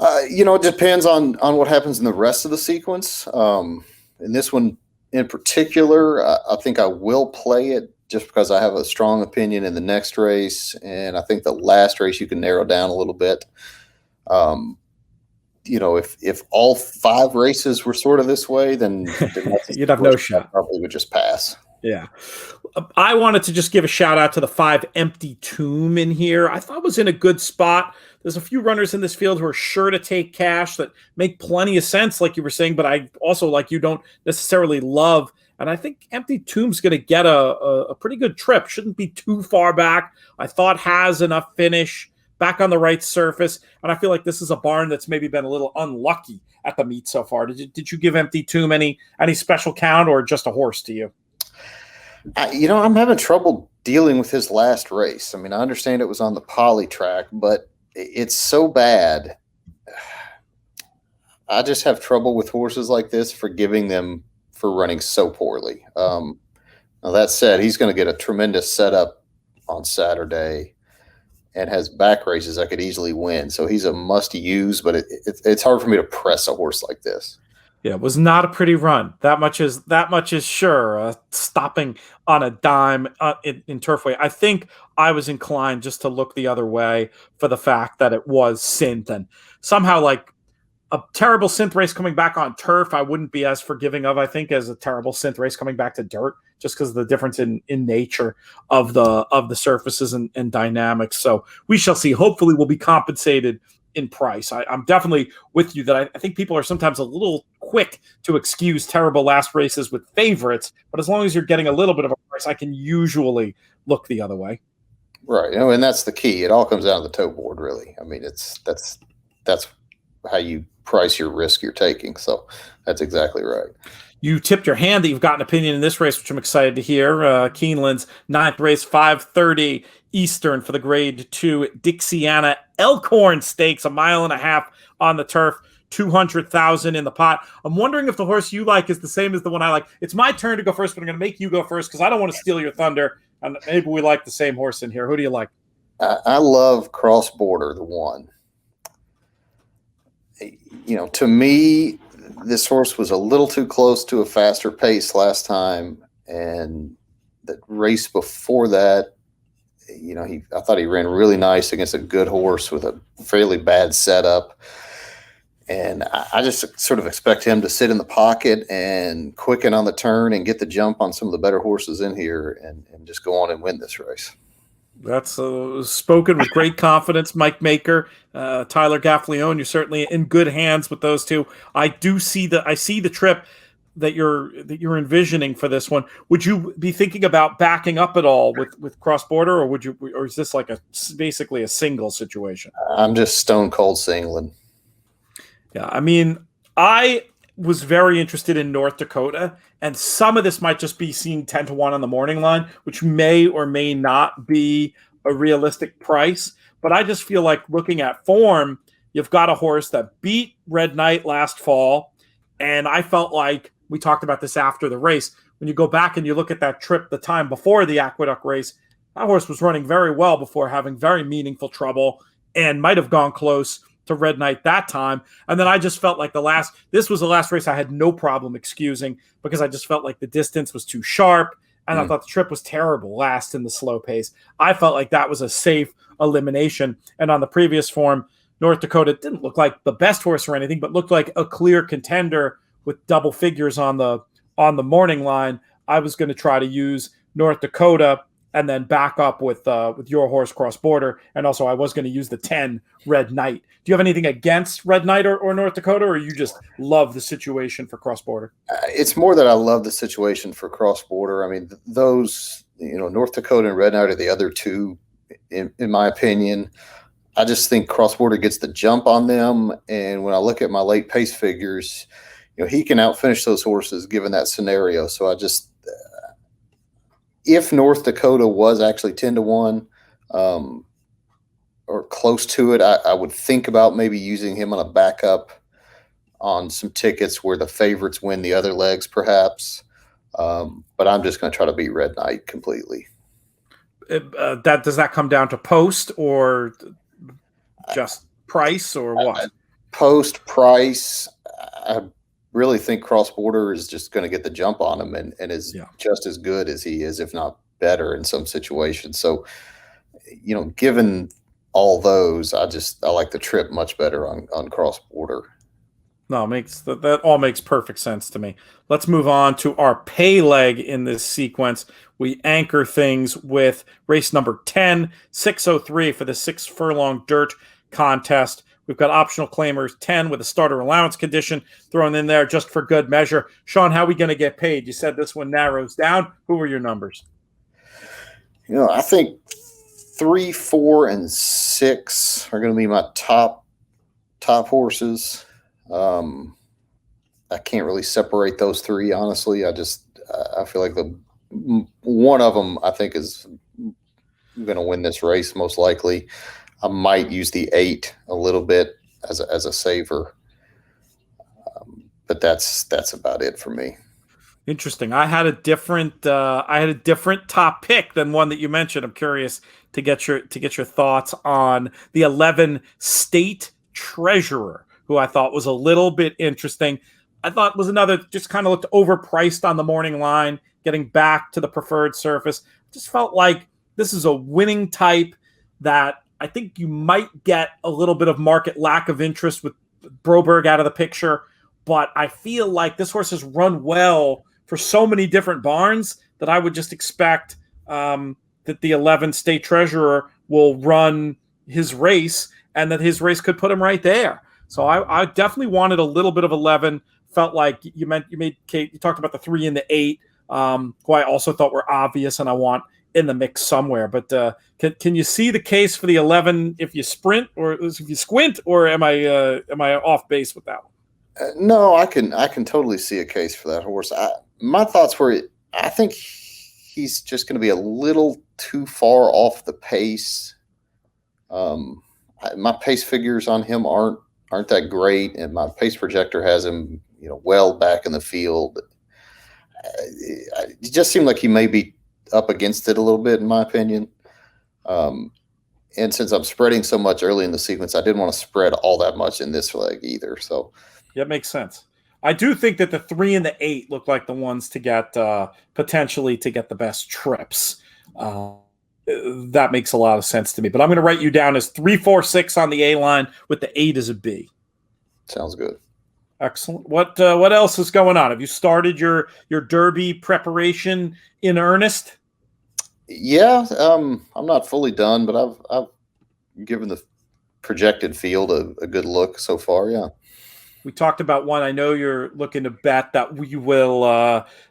It depends on what happens in the rest of the sequence. In this one in particular, I think I will play it just because I have a strong opinion in the next race. And I think the last race you can narrow down a little bit. If all 5 races were sort of this way, then you'd have no shot. I probably would just pass. Yeah. I wanted to just give a shout out to the 5 Empty Tomb in here. I thought was in a good spot. There's a few runners in this field who are sure to take cash that make plenty of sense, like you were saying, but I also, like you, don't necessarily love. And I think Empty Tomb's going to get a pretty good trip. Shouldn't be too far back. I thought has enough finish, back on the right surface. And I feel like this is a barn that's maybe been a little unlucky at the meet so far. Did you give Empty Tomb any special count or just a horse to you? I'm having trouble dealing with his last race. I mean, I understand it was on the poly track, but it's so bad. I just have trouble with horses like this, forgiving them for running so poorly. Now that said, he's going to get a tremendous setup on Saturday and has back races I could easily win. So he's a must use, but it's hard for me to press a horse like this. Yeah, it was not a pretty run. That much is sure. Stopping on a dime in Turfway. I think I was inclined just to look the other way for the fact that it was synth, and somehow like a terrible synth race coming back on turf, I wouldn't be as forgiving of, I think, as a terrible synth race coming back to dirt, just because of the difference in nature of the surfaces and dynamics. So we shall see. Hopefully we'll be compensated in price. I'm definitely with you that I think people are sometimes a little quick to excuse terrible last races with favorites, but as long as you're getting a little bit of a price, I can usually look the other way. Right. And that's the key. It all comes down to the toe board, really. I mean, that's how you price your risk you're taking. So that's exactly right. You tipped your hand that you've got an opinion in this race, which I'm excited to hear. Keeneland's 9th race, 5:30 Eastern for the Grade 2 Dixiana Elkhorn Stakes, 1.5 miles on the turf, 200,000 in the pot. I'm wondering if the horse you like is the same as the one I like. It's my turn to go first, but I'm going to make you go first because I don't want to steal your thunder. And maybe we like the same horse in here. Who do you like? I love Cross Border, the one. To me, this horse was a little too close to a faster pace last time, and the race before that, I thought he ran really nice against a good horse with a fairly bad setup, and I just sort of expect him to sit in the pocket and quicken on the turn and get the jump on some of the better horses in here and just go on and win this race. That's spoken with great confidence, Mike Maker, Tyler Gaffleone. You're certainly in good hands with those two. I see the trip that you're envisioning for this one. Would you be thinking about backing up at all with Cross Border, or is this like basically a single situation? I'm just stone cold singling. Yeah, I mean, I was very interested in North Dakota, and some of this might just be seeing 10-1 on the morning line, which may or may not be a realistic price. But I just feel like looking at form, you've got a horse that beat Red Knight last fall, and I felt like we talked about this after the race. When you go back and you look at that trip the time before the Aqueduct race, that horse was running very well before having very meaningful trouble and might have gone close to Red Knight that time. And then I just felt like this was the last race I had no problem excusing because I just felt like the distance was too sharp and I thought the trip was terrible last in the slow pace. I felt like that was a safe elimination. And on the previous form, North Dakota didn't look like the best horse or anything, but looked like a clear contender with double figures on the morning line. I was going to try to use North Dakota and then back up with your horse Cross Border. And also I was going to use the 10 Red Knight. Do you have anything against Red Knight or North Dakota, or you just love the situation for Cross Border? It's more that I love the situation for Cross Border. I mean, those, North Dakota and Red Knight are the other two, in my opinion. I just think Cross Border gets the jump on them. And when I look at my late pace figures, he can outfinish those horses given that scenario. So I just, if North Dakota was actually 10-1 or close to it, I would think about maybe using him on a backup on some tickets where the favorites win the other legs, perhaps. But I'm just going to try to beat Red Knight completely. Does that come down to post or just price or what? Post price. I really think Cross Border is just going to get the jump on him and is just as good as he is, if not better in some situations. So, given all those, I like the trip much better on Cross Border. No, that all makes perfect sense to me. Let's move on to our pay leg in this sequence. We anchor things with race number 10, 603 for the 6 furlong dirt contest. We've got optional claimers 10 with a starter allowance condition thrown in there just for good measure. Sean, how are we going to get paid? You said this one narrows down. Who are your numbers? I think 3, 4, and 6 are going to be my top horses. I can't really separate those three, honestly. I feel like one of them I think is going to win this race most likely. I might use the 8 a little bit as a saver, but that's about it for me. Interesting. I had a different top pick than one that you mentioned. I'm curious to get your thoughts on the 11 State Treasurer, who I thought was a little bit interesting. I thought was another just kind of looked overpriced on the morning line, getting back to the preferred surface. Just felt like this is a winning type that I think you might get a little bit of market lack of interest with Broberg out of the picture, but I feel like this horse has run well for so many different barns that I would just expect that the 11 State Treasurer will run his race and that his race could put him right there. So I definitely wanted a little bit of 11. Felt like you talked about the 3 and the 8, who I also thought were obvious and I want in the mix somewhere. But can you see the case for the 11 if you sprint or if you squint, or am I off base with that one? No, I can totally see a case for that horse. My thoughts were, I think he's just going to be a little too far off the pace. My pace figures on him aren't that great, and my pace projector has him, well back in the field. It just seemed like he may be up against it a little bit, in my opinion. And since I'm spreading so much early in the sequence, I didn't want to spread all that much in this leg either. So that makes sense. I do think that the 3 and the 8 look like the ones to get potentially to get the best trips. That makes a lot of sense to me. But I'm going to write you down as 3, 4, 6 on the A line with the 8 as a B. Sounds good. Excellent. What else is going on? Have you started your Derby preparation in earnest? Yeah, I'm not fully done, but I've given the projected field a good look so far. Yeah. We talked about one. I know you're looking to bet that we will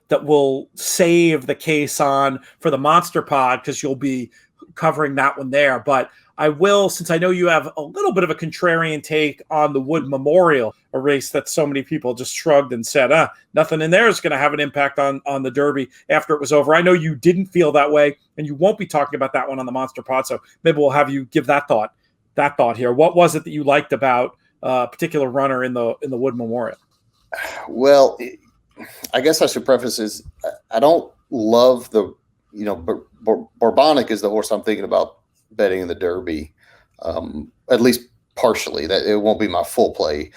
that we'll save the case on for the Monster Pod because you'll be covering that one there. But I will, since I know you have a little bit of a contrarian take on the Wood Memorial, a race that so many people just shrugged and said, nothing in there is going to have an impact on the Derby after it was over. I know you didn't feel that way, and you won't be talking about that one on the Monster Pod. So maybe we'll have you give that thought here. What was it that you liked about particular runner in the Wood Memorial? Well, I guess I should preface is I don't love the, Borbonic is the horse I'm thinking about betting in the Derby, at least partially. That it won't be my full play,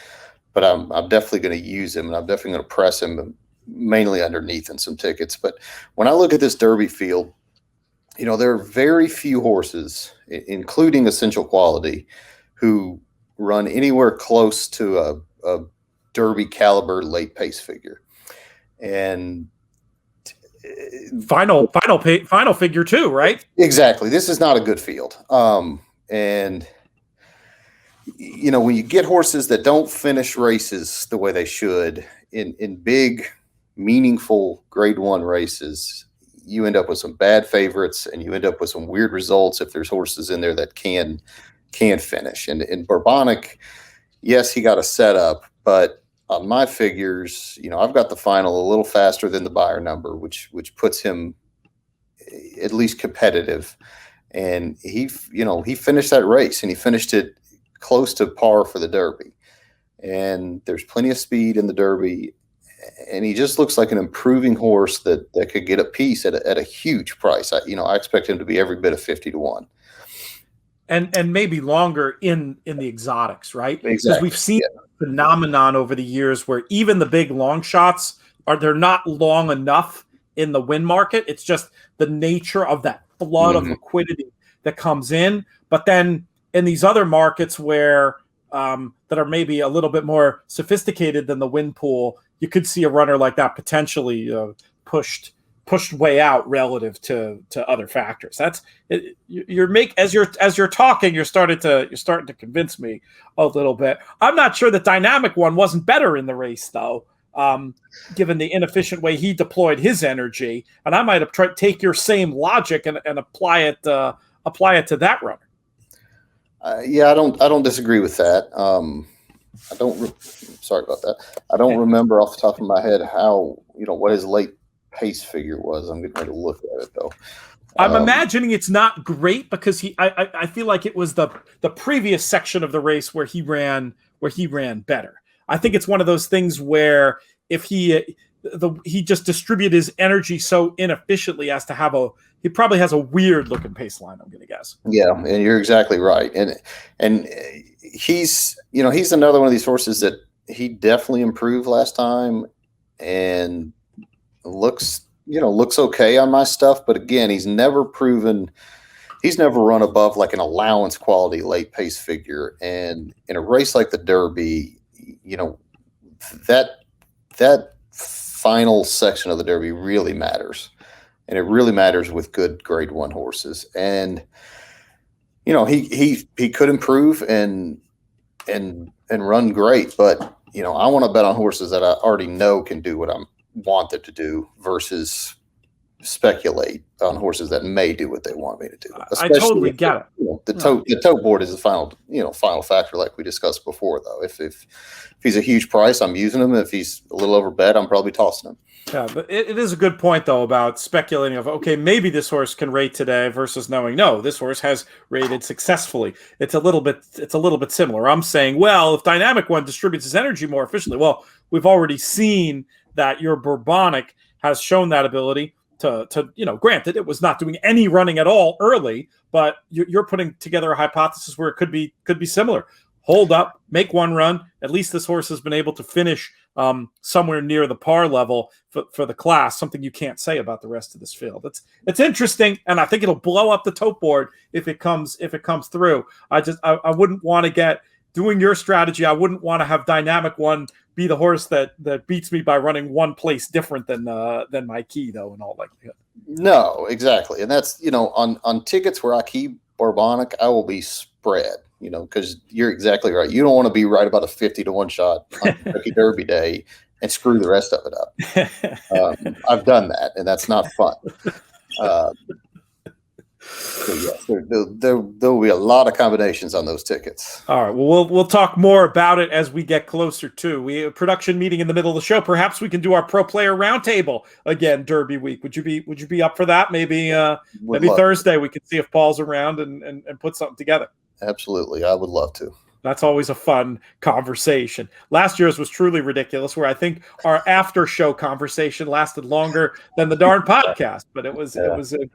but I'm definitely going to use him, and I'm definitely going to press him mainly underneath in some tickets. But when I look at this Derby field, there are very few horses, including Essential Quality, who run anywhere close to a Derby caliber late pace figure. And final figure too, right? Exactly. This is not a good field. And when you get horses that don't finish races the way they should in big, meaningful grade 1 races, you end up with some bad favorites and you end up with some weird results if there's horses in there that can finish. And in Borbonic, yes, he got a setup, but on my figures, I've got the final a little faster than the buyer number, which puts him at least competitive. And he finished that race and he finished it close to par for the Derby. And there's plenty of speed in the Derby. And he just looks like an improving horse that could get a piece at a huge price. I expect him to be every bit of 50-1. And maybe longer in the exotics, right? Exactly. Because we've seen a phenomenon over the years where even the big long shots they're not long enough in the win market. It's just the nature of that flood of liquidity that comes in. But then in these other markets where that are maybe a little bit more sophisticated than the win pool, you could see a runner like that potentially pushed way out relative to other factors. That's it, as you're talking, you're starting to convince me a little bit. I'm not sure the Dynamic One wasn't better in the race though, given the inefficient way he deployed his energy. And I might have tried to take your same logic and apply it to that runner. Yeah, I don't disagree with that. Sorry about that. I don't remember off the top of my head how what his late pace figure was. I'm getting ready to look at it though. I'm imagining it's not great because I feel like it was the previous section of the race where he ran better. I think it's one of those things where if he just distributed his energy so inefficiently as to he probably has a weird looking pace line, I'm going to guess. Yeah, and you're exactly right. And he's another one of these horses that he definitely improved last time and looks okay on my stuff. But again, he's never run above like an allowance quality late pace figure. And in a race like the Derby, that final section of the Derby really matters. And it really matters with good grade 1 horses. And, he could improve and run great, but, I want to bet on horses that I already know can do what I want them to do versus speculate on horses that may do what they want me to do. I totally get it. The tote board is the final factor, like we discussed before, though. If he's a huge price, I'm using him. If he's a little overbet, I'm probably tossing him. Yeah, but it is a good point, though, about speculating of, okay, maybe this horse can rate today versus knowing, no, this horse has rated successfully. It's a little bit similar. I'm saying, well, if Dynamic One distributes his energy more efficiently, well, we've already seen that your Bourbonic has shown that ability to granted, it was not doing any running at all early, but you're putting together a hypothesis where it could be similar. Hold up, make one run. At least this horse has been able to finish somewhere near the par level for the class, something you can't say about the rest of this field. It's interesting, and I think it'll blow up the tote board if it comes through. I wouldn't want to get doing your strategy. I wouldn't want to have Dynamic One be the horse that beats me by running one place different than my key, though, in all likelihood. No, exactly, and that's on tickets where I keep Bourbonic, I will be spread. Because you're exactly right. You don't want to be right about a 50-1 shot on Kentucky Derby Day and screw the rest of it up. I've done that, and that's not fun. So yes, there will be a lot of combinations on those tickets. All right. Well, we'll talk more about it as we get closer to. We have a production meeting in the middle of the show. Perhaps we can do our pro player roundtable again Derby week. Would you be up for that? Maybe Thursday we could see if Paul's around and put something together. Absolutely. I would love to. That's always a fun conversation. Last year's was truly ridiculous, where I think our after show conversation lasted longer than the darn podcast, but it was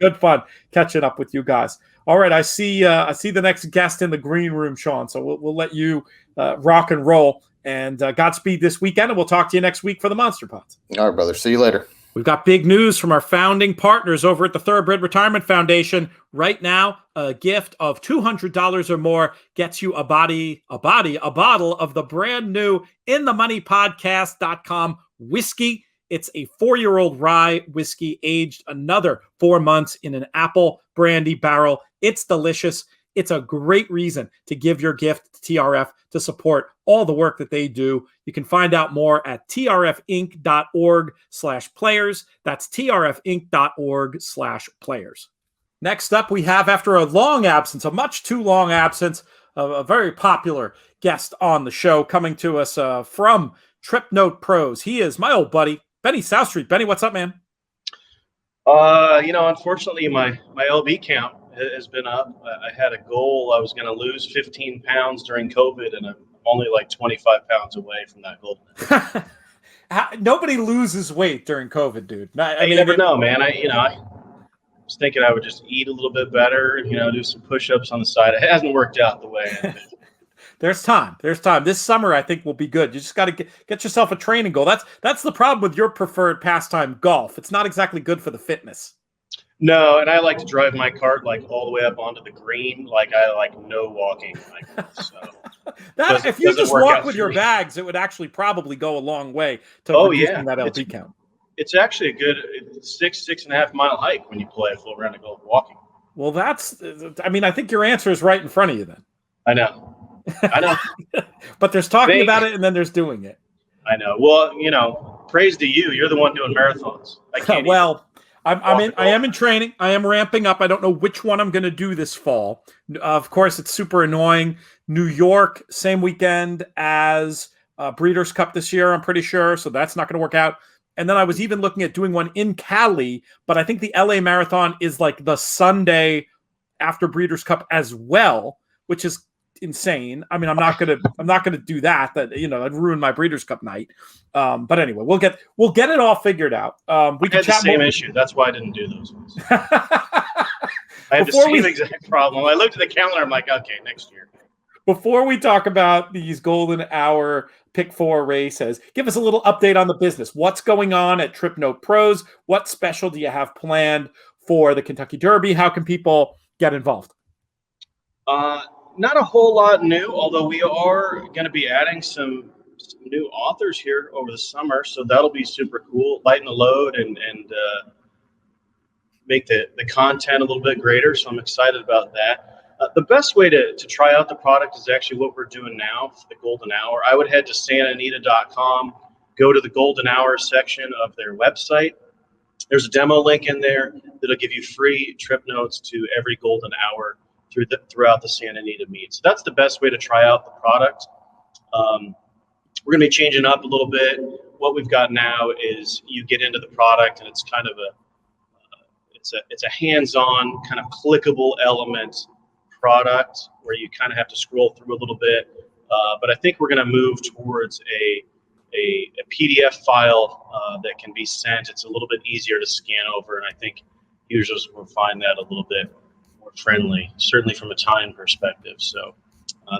good fun catching up with you guys. All right. I see the next guest in the green room, Sean. So we'll let you rock and roll, and Godspeed this weekend. And we'll talk to you next week for the Monster Pods. All right, brother. See you later. We've got big news from our founding partners over at the Thoroughbred Retirement Foundation. Right now, a gift of $200 or more gets you a bottle of the brand new InTheMoneyPodcast.com whiskey. It's a 4-year-old rye whiskey aged another 4 months in an apple brandy barrel. It's delicious. It's a great reason to give your gift to TRF to support all the work that they do. You can find out more at trfinc.org/players. That's trfinc.org/players. Next up, we have, after a long absence, a much too long absence, a very popular guest on the show coming to us from Trip Note Pros. He is my old buddy, Benny Southstreet. Benny, what's up, man? Unfortunately, my LB count has been up. I had a goal. I was going to lose 15 pounds during COVID, and I'm only like 25 pounds away from that goal. Nobody loses weight during COVID, dude. You never know, man. I was thinking I would just eat a little bit better, do some push-ups on the side. It hasn't worked out the way I envisioned. There's time. This summer, I think, will be good. You just got to get yourself a training goal. That's the problem with your preferred pastime, golf. It's not exactly good for the fitness. No, and I like to drive my cart all the way up onto the green. I like no walking. So if you just walk with your bags, it would actually probably go a long way to reducing that LP count. It's actually a good 6.5 mile hike when you play a full round of golf walking. Well, I think your answer is right in front of you then. I know. But there's talking about it and then there's doing it. I know. Well, praise to you. You're the one doing marathons. I can't. I am in training. I am ramping up. I don't know which one I'm going to do this fall. Of course, it's super annoying. New York, same weekend as Breeders' Cup this year, I'm pretty sure. So that's not going to work out. And then I was even looking at doing one in Cali, but I think the LA Marathon is like the Sunday after Breeders' Cup as well, which is insane. I mean, I'm not gonna do that. That'd ruin my Breeders' Cup night. But anyway, we'll get it all figured out. We had the same issue. That's why I didn't do those ones. I had the same exact problem. I looked at the calendar. I'm like, okay, next year. Before we talk about these golden hour pick 4 races, give us a little update on the business. What's going on at Trip Note Pros? What special do you have planned for the Kentucky Derby? How can people get involved? Not a whole lot new, although we are going to be adding some new authors here over the summer, so that'll be super cool. Lighten the load and make the content a little bit greater, so I'm excited about that. The best way to try out the product is actually what we're doing now for the Golden Hour. I would head to santanita.com, go to the Golden Hour section of their website. There's a demo link in there that'll give you free trip notes to every Golden Hour throughout the Santa Anita meet. So that's the best way to try out the product. We're going to be changing up a little bit. What we've got now is you get into the product and it's kind of it's a hands-on kind of clickable element product where you kind of have to scroll through a little bit. But I think we're going to move towards a PDF file that can be sent. It's a little bit easier to scan over, and I think users will find that a little bit more friendly, certainly from a time perspective. So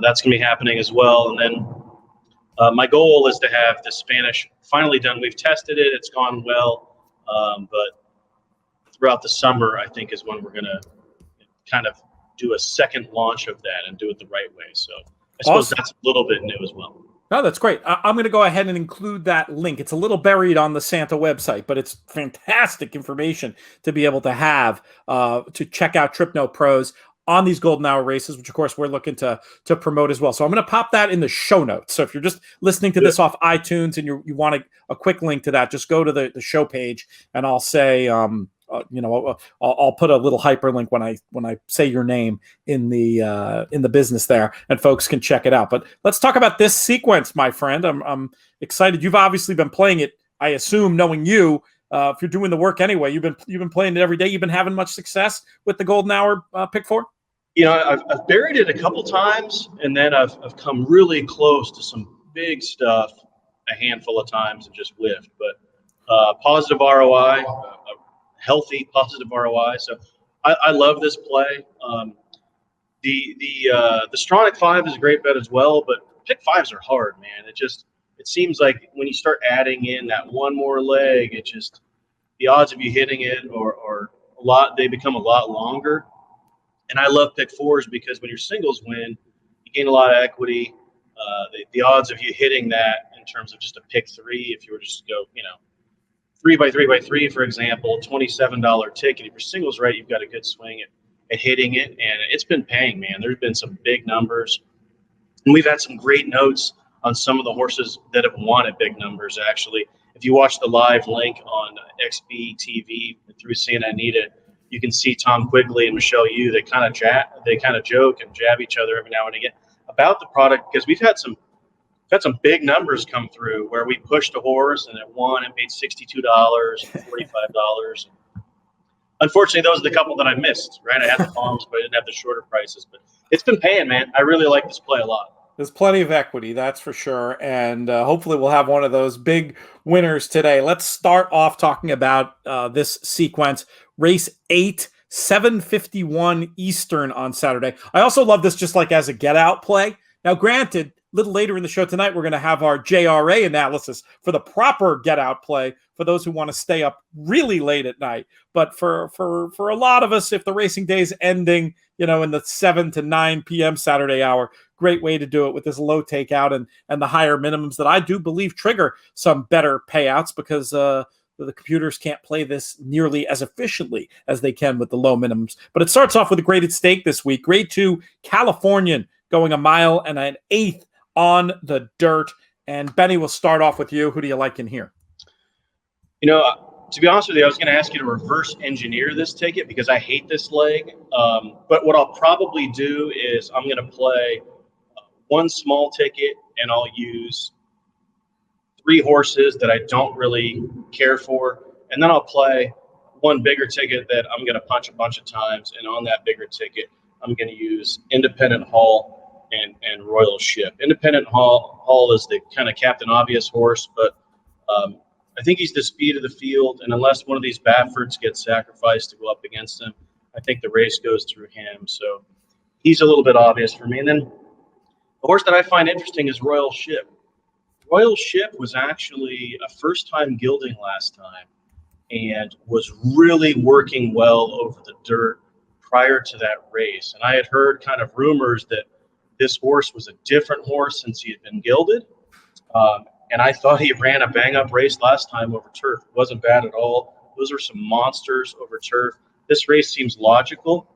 that's going to be happening as well. And then my goal is to have the Spanish finally done. We've tested it. It's gone well. But throughout the summer, I think, is when we're going to kind of do a second launch of that and do it the right way. So I suppose that's a little bit new as well. No, that's great. I'm going to go ahead and include that link. It's a little buried on the Santa website, but it's fantastic information to be able to have to check out Trip Note Pros on these Golden Hour races, which of course we're looking to promote as well. So I'm going to pop that in the show notes. So if you're just listening to this off iTunes and you want a quick link to that, just go to the show page and I'll say, I'll put a little hyperlink when I say your name in the business there, and folks can check it out. But let's talk about this sequence, my friend. I'm excited. You've obviously been playing it, I assume, knowing you. If you're doing the work anyway, you've been playing it every day. You've been having much success with the Golden Hour pick 4. I've buried it a couple times, and then I've come really close to some big stuff a handful of times and just whiffed. But positive ROI. Healthy, positive ROI. So I love this play. The Stronach 5 is a great bet as well, but pick 5s are hard, man. It seems like when you start adding in that one more leg, the odds of you hitting it they become a lot longer. And I love pick 4s because when your singles win, you gain a lot of equity. The odds of you hitting that in terms of just a pick 3, if you were just to go, 3x3x3, for example, $27 ticket. If your singles right, you've got a good swing at hitting it, and it's been paying, man. There's been some big numbers, and we've had some great notes on some of the horses that have won at big numbers. Actually, if you watch the live link on XB TV through Santa Anita, you can see Tom Quigley and Michelle Yu. They kind of joke and jab each other every now and again about the product, because we've had some big numbers come through where we pushed a horse and it won and paid $62 and $45. Unfortunately, those are the couple that I missed, right? I had the bombs, but I didn't have the shorter prices. But it's been paying, man. I really like this play a lot. There's plenty of equity, that's for sure. And hopefully we'll have one of those big winners today. Let's start off talking about this sequence. Race 8, 7:51 Eastern on Saturday. I also love this just like as a get-out play. Now, granted, a little later in the show tonight, we're going to have our JRA analysis for the proper get-out play for those who want to stay up really late at night. But for a lot of us, if the racing day is ending, in the 7 to 9 p.m. Saturday hour, great way to do it with this low takeout and the higher minimums that I do believe trigger some better payouts because the computers can't play this nearly as efficiently as they can with the low minimums. But it starts off with a graded stake this week. Grade 2, Californian, going 1 mile and an eighth on the dirt. And Benny, we'll start off with you. Who do you like in here? To be honest with you, I was going to ask you to reverse engineer this ticket because I hate this leg. But what I'll probably do is I'm going to play one small ticket and I'll use 3 horses that I don't really care for, and then I'll play one bigger ticket that I'm going to punch a bunch of times, and on that bigger ticket, I'm going to use Independent Hall and Royal Ship. Independent Hall is the kind of Captain Obvious horse, but I think he's the speed of the field, and unless one of these Baffords gets sacrificed to go up against him, I think the race goes through him. So he's a little bit obvious for me. And then the horse that I find interesting is Royal Ship. Royal Ship was actually a first-time gilding last time and was really working well over the dirt prior to that race. And I had heard kind of rumors that this horse was a different horse since he had been gilded. And I thought he ran a bang-up race last time over turf. It wasn't bad at all. Those are some monsters over turf. This race seems logical.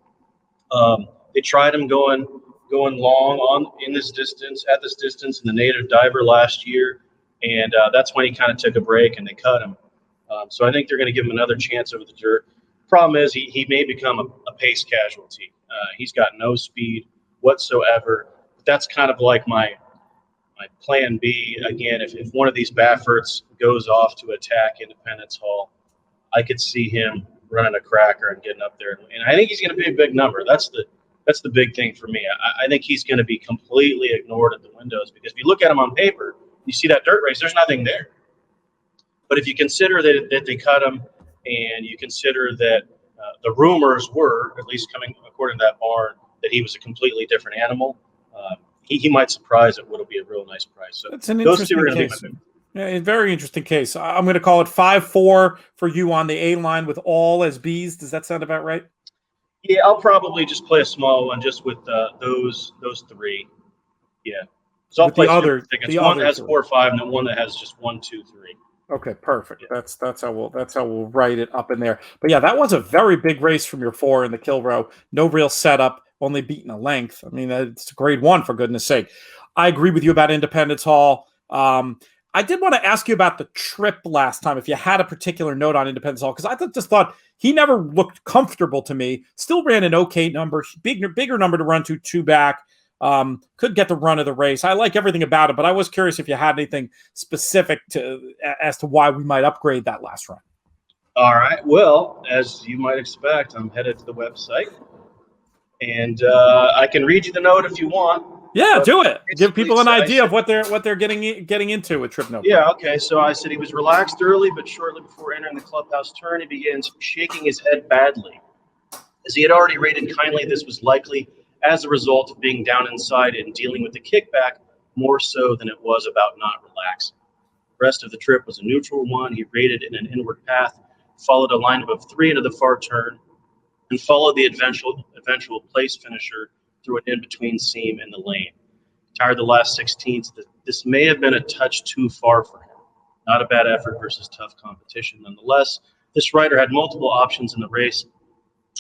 They tried him going long at this distance in the Native Diver last year, and that's when he kind of took a break and they cut him. So I think they're going to give him another chance over the dirt. Problem is he may become a pace casualty. He's got no speed whatsoever. But that's kind of like my plan B. Again, if one of these Baffords goes off to attack Independence Hall, I could see him running a cracker and getting up there. And I think he's going to be a big number. That's the big thing for me. I think he's going to be completely ignored at the windows, because if you look at him on paper, you see that dirt race, there's nothing there. But if you consider that they cut him, and you consider that the rumors were, at least coming according to that barn, that he was a completely different animal, he might surprise at what'll be a real nice price. So that's an interesting case. Yeah, a very interesting case. I'm going to call it 5-4 for you on the A line with all as Bs. Does that sound about right? Yeah, I'll probably just play a small one just with those 3. Yeah. So I'll play the other tickets. One that has 4 or 5, and then one that has just 1, 2, 3. Okay, perfect. Yeah. That's how we'll write it up in there. But yeah, that was a very big race from your 4 in the kill row. No real setup, only beaten a length. I mean, it's a grade 1 for goodness sake. I agree with you about Independence Hall. I did want to ask you about the trip last time, if you had a particular note on Independence Hall, because I just thought he never looked comfortable to me. Still ran an okay number, bigger number to run two back. Could get the run of the race. I like everything about it, but I was curious if you had anything specific as to why we might upgrade that last run. All right. Well, as you might expect, I'm headed to the website, and I can read you the note if you want. Yeah, do it. Give people an idea of what they're getting into with Trip Note. Yeah, okay. So I said he was relaxed early, but shortly before entering the clubhouse turn, he begins shaking his head badly. As he had already rated kindly, this was likely as a result of being down inside and dealing with the kickback more so than it was about not relaxing. The rest of the trip was a neutral one. He rated in an inward path, followed a line of 3 into the far turn, and followed the eventual place finisher through an in-between seam in the lane. Tired the last 16th. This may have been a touch too far for him. Not a bad effort versus tough competition. Nonetheless, this rider had multiple options in the race,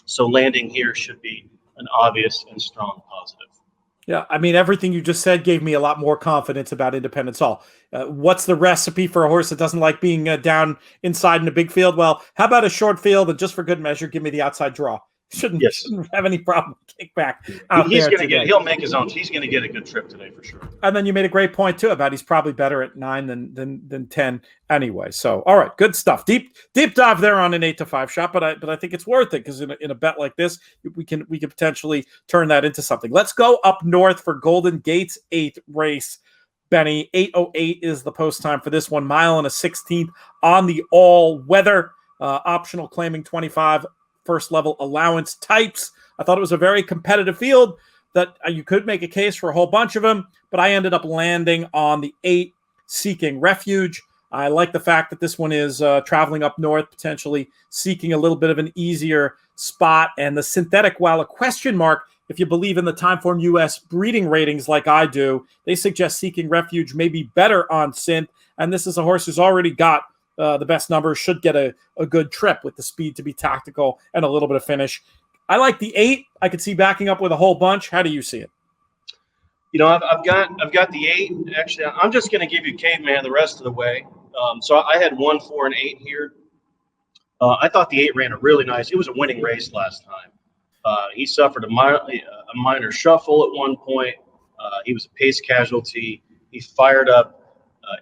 so landing here should be an obvious and strong positive. Yeah, I mean, everything you just said gave me a lot more confidence about Independence Hall. What's the recipe for a horse that doesn't like being down inside in a big field? Well, how about a short field, and just for good measure, give me the outside draw. Shouldn't have any problem kick back out he's there. He'll make his own. He's going to get a good trip today for sure. And then you made a great point too about he's probably better at 9 than 10 anyway. So all right, good stuff. Deep dive there on an 8-5 shot, but I think it's worth it, because in a bet like this, we can potentially turn that into something. Let's go up north for Golden Gate's 8th race. Benny, 8:08 is the post time for this one. 1 1/16 on the all weather, optional claiming 25. First level allowance types. I thought it was a very competitive field that you could make a case for a whole bunch of them, but I ended up landing on the 8 Seeking Refuge. I like the fact that this one is traveling up north, potentially seeking a little bit of an easier spot. And the synthetic, while a question mark, if you believe in the Timeform US breeding ratings like I do, they suggest Seeking Refuge may be better on synth. And this is a horse who's already got the best numbers, should get a good trip with the speed to be tactical and a little bit of finish. I like the 8. I could see backing up with a whole bunch. How do you see it? You know, I've got the 8. Actually, I'm just going to give you Caveman the rest of the way. So I had 1, 4, and 8 here. I thought the 8 ran a really nice. It was a winning race last time. He suffered a minor shuffle at one point. He was a pace casualty. He fired up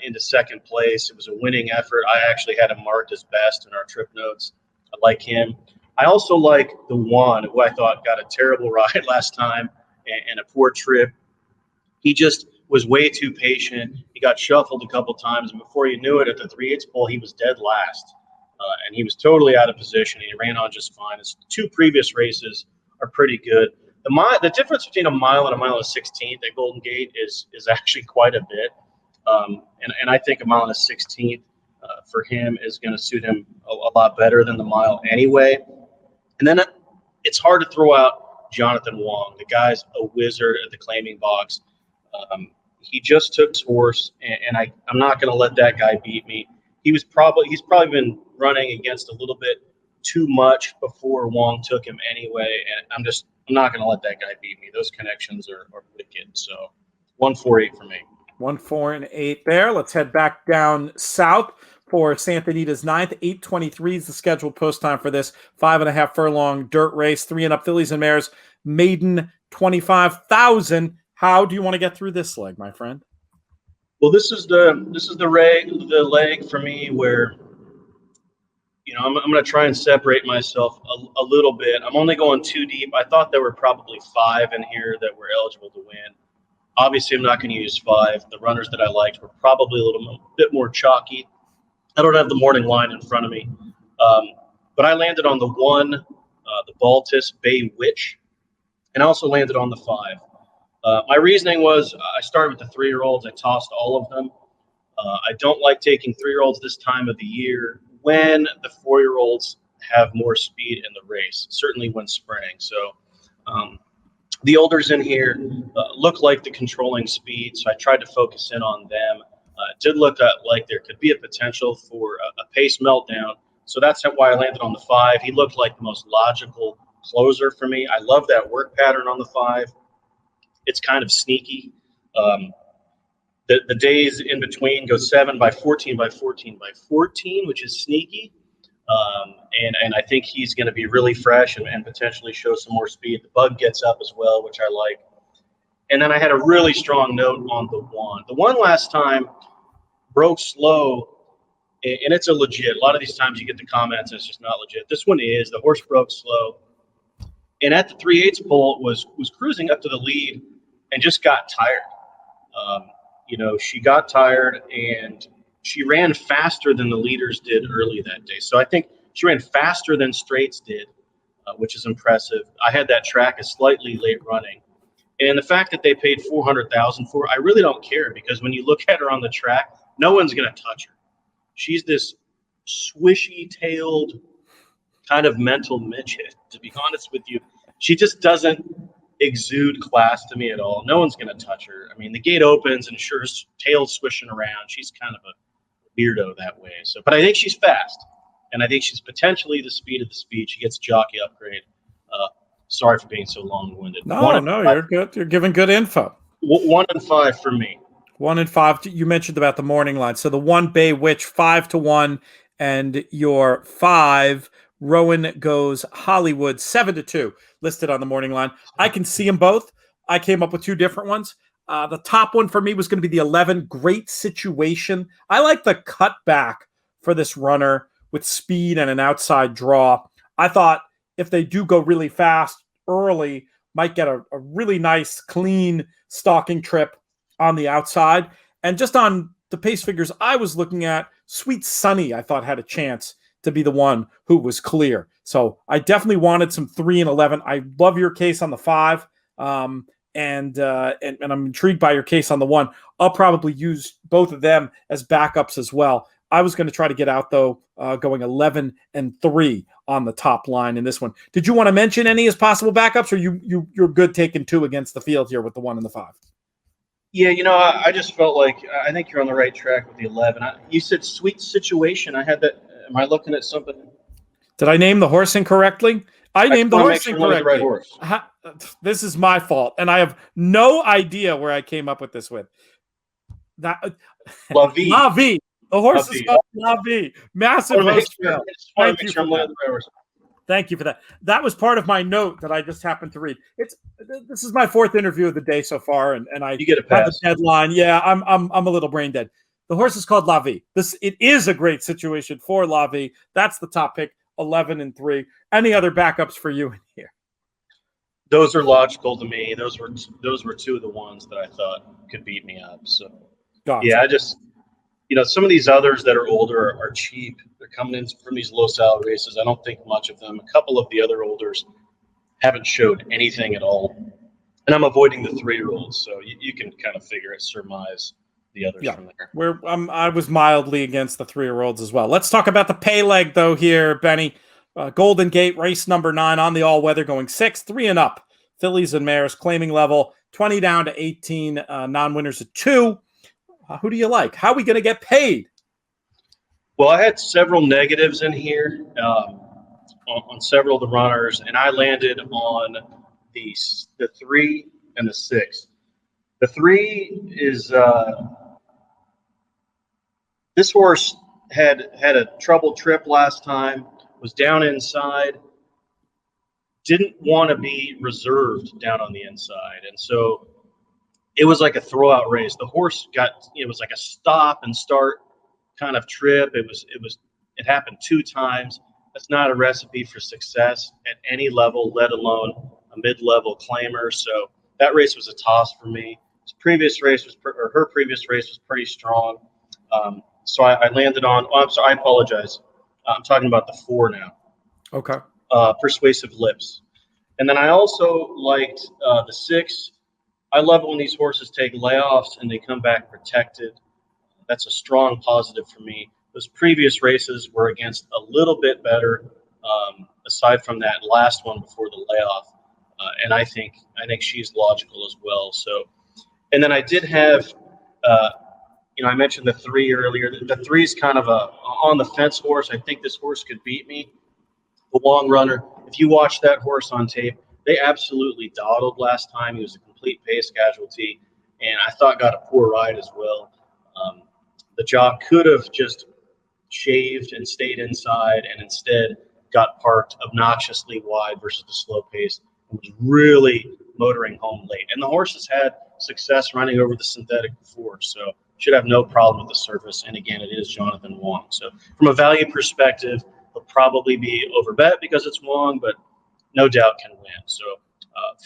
into second place. It was a winning effort. I actually had him marked as best in our trip notes. I like him. I also like the one who I thought got a terrible ride last time and a poor trip. He just was way too patient. He got shuffled a couple times, and before you knew it, at the 3/8 pole, he was dead last. And he was totally out of position. He ran on just fine. His 2 previous races are pretty good. The difference between a mile and a mile and a 16th at Golden Gate is actually quite a bit. And I think a mile and a 16th for him is going to suit him a lot better than the mile anyway. And then it's hard to throw out Jonathan Wong. The guy's a wizard at the claiming box. He just took his horse, and I'm not going to let that guy beat me. He's probably been running against a little bit too much before Wong took him anyway, and I'm not going to let that guy beat me. Those connections are wicked. So 1-4-8 for me. 1, 4, and 8 there. Let's head back down south for Santa Anita's 9th. 8:23 is the scheduled post time for this 5.5 furlong dirt race. 3 and up fillies and mares. Maiden 25,000. How do you want to get through this leg, my friend? Well, this is the leg for me where, I'm going to try and separate myself a little bit. I'm only going 2 deep. I thought there were probably 5 in here that were eligible to win. Obviously, I'm not going to use 5. The runners that I liked were probably a little bit more chalky. I don't have the morning line in front of me. But I landed on the 1, the Baltus Bay Witch, and I also landed on the 5. My reasoning was I started with the 3-year-olds. I tossed all of them. I don't like taking 3-year-olds this time of the year when the 4-year-olds have more speed in the race, certainly when sprinting. So the olders in here look like the controlling speed, so I tried to focus in on them. It did look like there could be a potential for a pace meltdown, so that's why I landed on the 5. He looked like the most logical closer for me. I love that work pattern on the 5. It's kind of sneaky. The days in between go 7 by 14 by 14 by 14, which is sneaky. And I think he's going to be really fresh and potentially show some more speed. The bug gets up as well, which I like. And then I had a really strong note on the 1. The 1 last time broke slow, and it's a legit. A lot of these times you get the comments, and it's just not legit. This one is. The horse broke slow. And at the 3/8 pole, was cruising up to the lead and just got tired. She got tired, and she ran faster than the leaders did early that day. So I think she ran faster than straights did, which is impressive. I had that track as slightly late running. And the fact that they paid $400,000 for, I really don't care, because when you look at her on the track, no one's going to touch her. She's this swishy-tailed kind of mental midget, to be honest with you. She just doesn't exude class to me at all. No one's going to touch her. I mean, the gate opens and her tail's swishing around. She's kind of a weirdo that way. So, but I think she's fast, and I think she's potentially the speed of the speed. She gets jockey upgrade. Sorry for being so long-winded. No, you're good. You're giving good info. 1 and 5 for me. 1 and 5. You mentioned about the morning line. So the 1 Bay Witch 5-1, and your 5 Rowan goes Hollywood 7-2 listed on the morning line. I can see them both. I came up with 2 different ones. The top one for me was going to be the 11 Great Situation. I like the cutback for this runner with speed and an outside draw. I thought if they do go really fast early, might get a really nice, clean stalking trip on the outside. And just on the pace figures I was looking at, Sweet Sunny, I thought, had a chance to be the one who was clear. So I definitely wanted some 3 and 11. I love your case on the 5, and I'm intrigued by your case on the 1. I'll probably use both of them as backups as well. I was going to try to get out, though, going 11 and 3 on the top line in this one. Did you want to mention any as possible backups, or you're good taking 2 against the field here with the 1 and the 5? Yeah, I just felt like I think you're on the right track with the 11. You said Sweet Situation. I had that. Am I looking at something? Did I name the horse incorrectly? I named the horse incorrectly. Right horse. This is my fault, and I have no idea where I came up with this with. That La Vie. La Vie. The horse is called La Vie. Massive host. Thank you for that. That was part of my note that I just happened to read. This is my 4th interview of the day so far, and I you get a pass. have the deadline. Yeah, I'm a little brain dead. The horse is called La Vie. It is a great situation for La Vie. That's the top pick, 11-3. Any other backups for you in here? Those are logical to me. Those were two of the ones that I thought could beat me up. So, Gotcha. yeah, I just, some of these others that are older are cheap. They're coming in from these low salary races. I don't think much of them. A couple of the other olders haven't showed anything at all. And I'm avoiding the 3-year-olds. So you can kind of surmise the others from there. I was mildly against the 3-year-olds as well. Let's talk about the pay leg, though, here, Benny. Golden Gate, race number 9 on the all-weather, going 6, 3 and up. Fillies and mares, claiming level, 20 down to 18, non-winners at 2. Who do you like? How are we going to get paid? Well, I had several negatives in here on several of the runners, and I landed on the 3 and the 6. The 3 is this horse had a troubled trip last time, was down inside, didn't want to be reserved down on the inside. And so it was like a throwout race. The horse it was like a stop and start kind of trip. It happened 2 times. That's not a recipe for success at any level, let alone a mid-level claimer. So that race was a toss for me. Her previous race was pretty strong. So I landed on, I'm sorry, I apologize. I'm talking about the 4 now. Okay. Persuasive Lips. And then I also liked the 6. I love it when these horses take layoffs and they come back protected. That's a strong positive for me. Those previous races were against a little bit better, aside from that last one before the layoff. And I think she's logical as well. So, and then I did have, I mentioned the 3 earlier. The 3 is kind of a on the fence horse. I think this horse could beat me. The long runner. If you watch that horse on tape, they absolutely dawdled last time. He was a complete pace casualty, and I thought got a poor ride as well. The jock could have just shaved and stayed inside, and instead got parked obnoxiously wide versus the slow pace and was really motoring home late. And the horse has had success running over the synthetic before, so should have no problem with the surface. And again, it is Jonathan Wong. So from a value perspective, he'll probably be overbet because it's Wong, but no doubt can win. So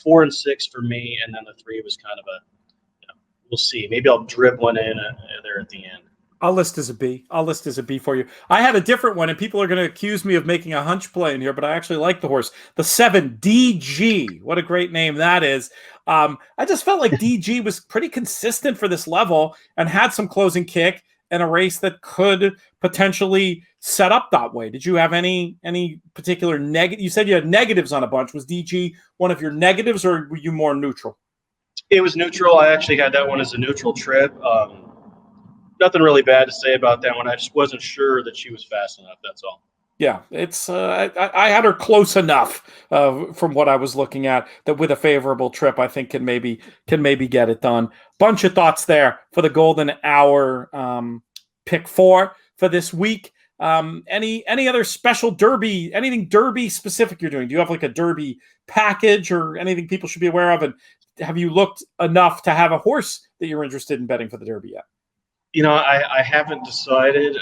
4 and 6 for me, and then the 3 was kind of we'll see. Maybe I'll drib one in there at the end. I'll list as a B for you. I had a different one, and people are going to accuse me of making a hunch play in here, but I actually like the horse. The 7, DG. What a great name that is. I just felt like DG was pretty consistent for this level and had some closing kick and a race that could potentially set up that way. Did you have any particular negative? You said you had negatives on a bunch. Was DG one of your negatives, or were you more neutral? It was neutral. I actually had that one as a neutral trip. Nothing really bad to say about that one. I just wasn't sure that she was fast enough. That's all. Yeah, it's I had her close enough from what I was looking at that with a favorable trip, I think can maybe get it done. Bunch of thoughts there for the Golden Hour pick 4 for this week. Any other special Derby, anything Derby specific you're doing? Do you have like a Derby package or anything people should be aware of? And have you looked enough to have a horse that you're interested in betting for the Derby yet? I haven't decided.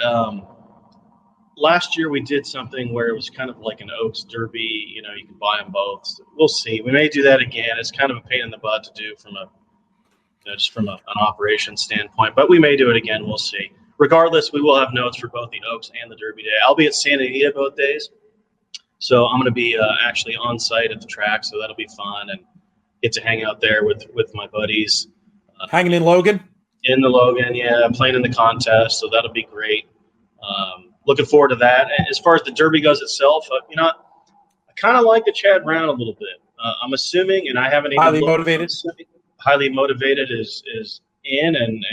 Last year we did something where it was kind of like an Oaks Derby. You could buy them both. So we'll see. We may do that again. It's kind of a pain in the butt to do from an operation standpoint, but we may do it again. We'll see. Regardless, we will have notes for both the Oaks and the Derby day. I'll be at Santa Anita both days, so I'm going to be actually on site at the track, so that'll be fun and get to hang out there with my buddies. Hanging in Logan? In the Logan, yeah, playing in the contest, so that'll be great. Looking forward to that. As far as the Derby goes itself, I kind of like the Chad Brown a little bit. I'm assuming, and I haven't even highly motivated. Highly motivated is in and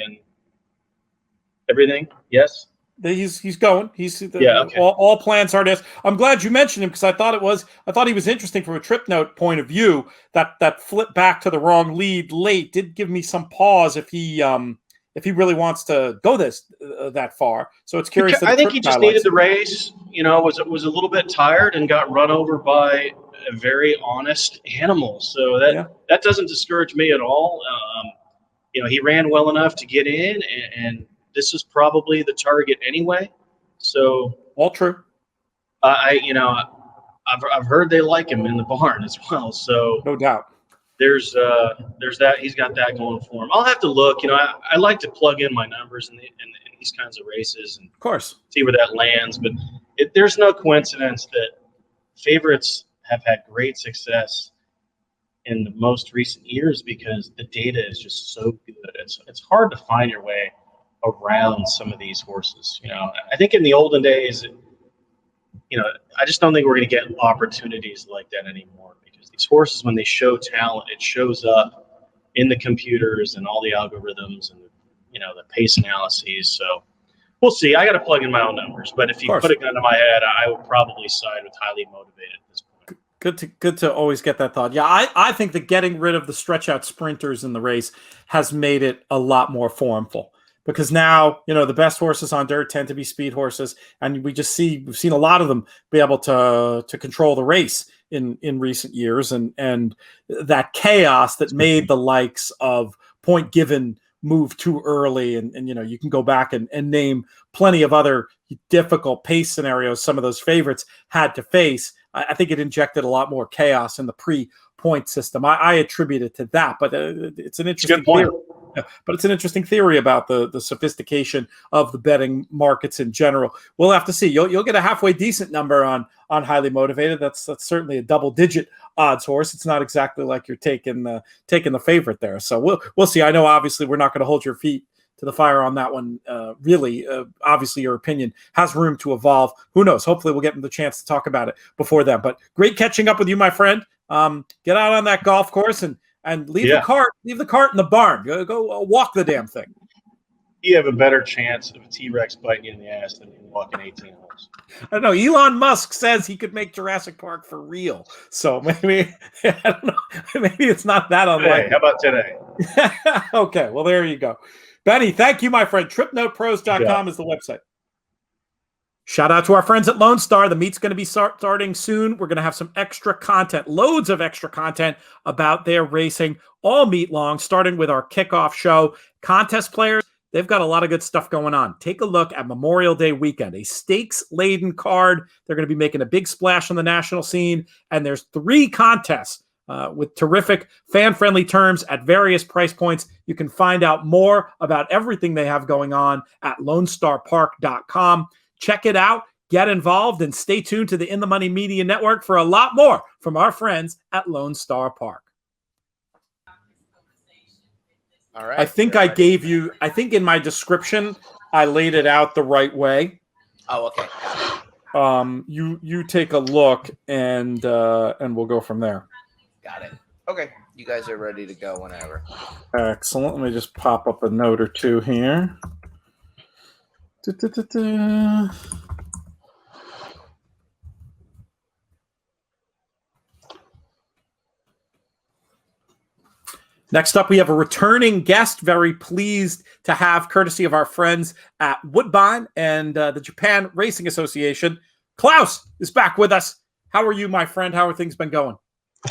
everything. Yes, he's going. Okay. All plans are this. I'm glad you mentioned him because I thought he was interesting from a trip note point of view. That flip back to the wrong lead late did give me some pause if he really wants to go that far. So it's curious. I think he just needed the race. Was a little bit tired and got run over by a very honest animal. So that doesn't discourage me at all. He ran well enough to get in, and this is probably the target anyway. So all true. I've heard they like him in the barn as well. So no doubt. There's that. He's got that going for him. I'll have to look. I like to plug in my numbers in these kinds of races and of course see where that lands. But there's no coincidence that favorites have had great success in the most recent years because the data is just so good. It's hard to find your way around some of these horses. I think in the olden days, I just don't think we're going to get opportunities like that anymore because these horses, when they show talent, it shows up in the computers and all the algorithms and the pace analyses. So we'll see. I got to plug in my own numbers, but if you put a gun to my head, I would probably side with highly motivated at this point. Good to always get that thought. Yeah, I think that getting rid of the stretch out sprinters in the race has made it a lot more formful. Because now, the best horses on dirt tend to be speed horses, and we've seen a lot of them be able to control the race in recent years, and that chaos that made the likes of Point Given move too early, and you can go back and name plenty of other difficult pace scenarios some of those favorites had to face. I think it injected a lot more chaos in the pre-point system. I attribute it to that, but it's an interesting point. But it's an interesting theory about the sophistication of the betting markets in general. We'll have to see. You'll get a halfway decent number on highly motivated. That's certainly a double-digit odds horse. It's not exactly like you're taking the favorite there. So we'll see. I know obviously we're not going to hold your feet to the fire on that one. Obviously your opinion has room to evolve. Who knows? Hopefully we'll get the chance to talk about it before then. But great catching up with you, my friend. Get out on that golf course and leave the cart in the barn. Go walk the damn thing. You have a better chance of a T-Rex biting you in the ass than walking 18 holes. I don't know. Elon Musk says he could make Jurassic Park for real. So maybe I don't know. Maybe it's not that unlikely. Hey, how about today? Okay, well there you go. Benny, thank you, my friend. TripNotePros.com is the website. Shout out to our friends at Lone Star. The meet's going to be starting soon. We're going to have some extra content, loads of extra content about their racing all meet long, starting with our kickoff show. Contest players, they've got a lot of good stuff going on. Take a look at Memorial Day weekend, a stakes-laden card. They're going to be making a big splash on the national scene, and there's 3 contests with terrific fan-friendly terms at various price points. You can find out more about everything they have going on at LoneStarPark.com. Check it out, get involved, and stay tuned to the In the Money Media Network for a lot more from our friends at Lone Star Park. All right. I think in my description, I laid it out the right way. Oh, okay. You take a look and we'll go from there. Got it. Okay. You guys are ready to go whenever. Excellent. Let me just pop up a note or two here. Next up, we have a returning guest. Very pleased to have, courtesy of our friends at Woodbine and the Japan Racing Association. Klaus is back with us. How are you, my friend? How are things been going?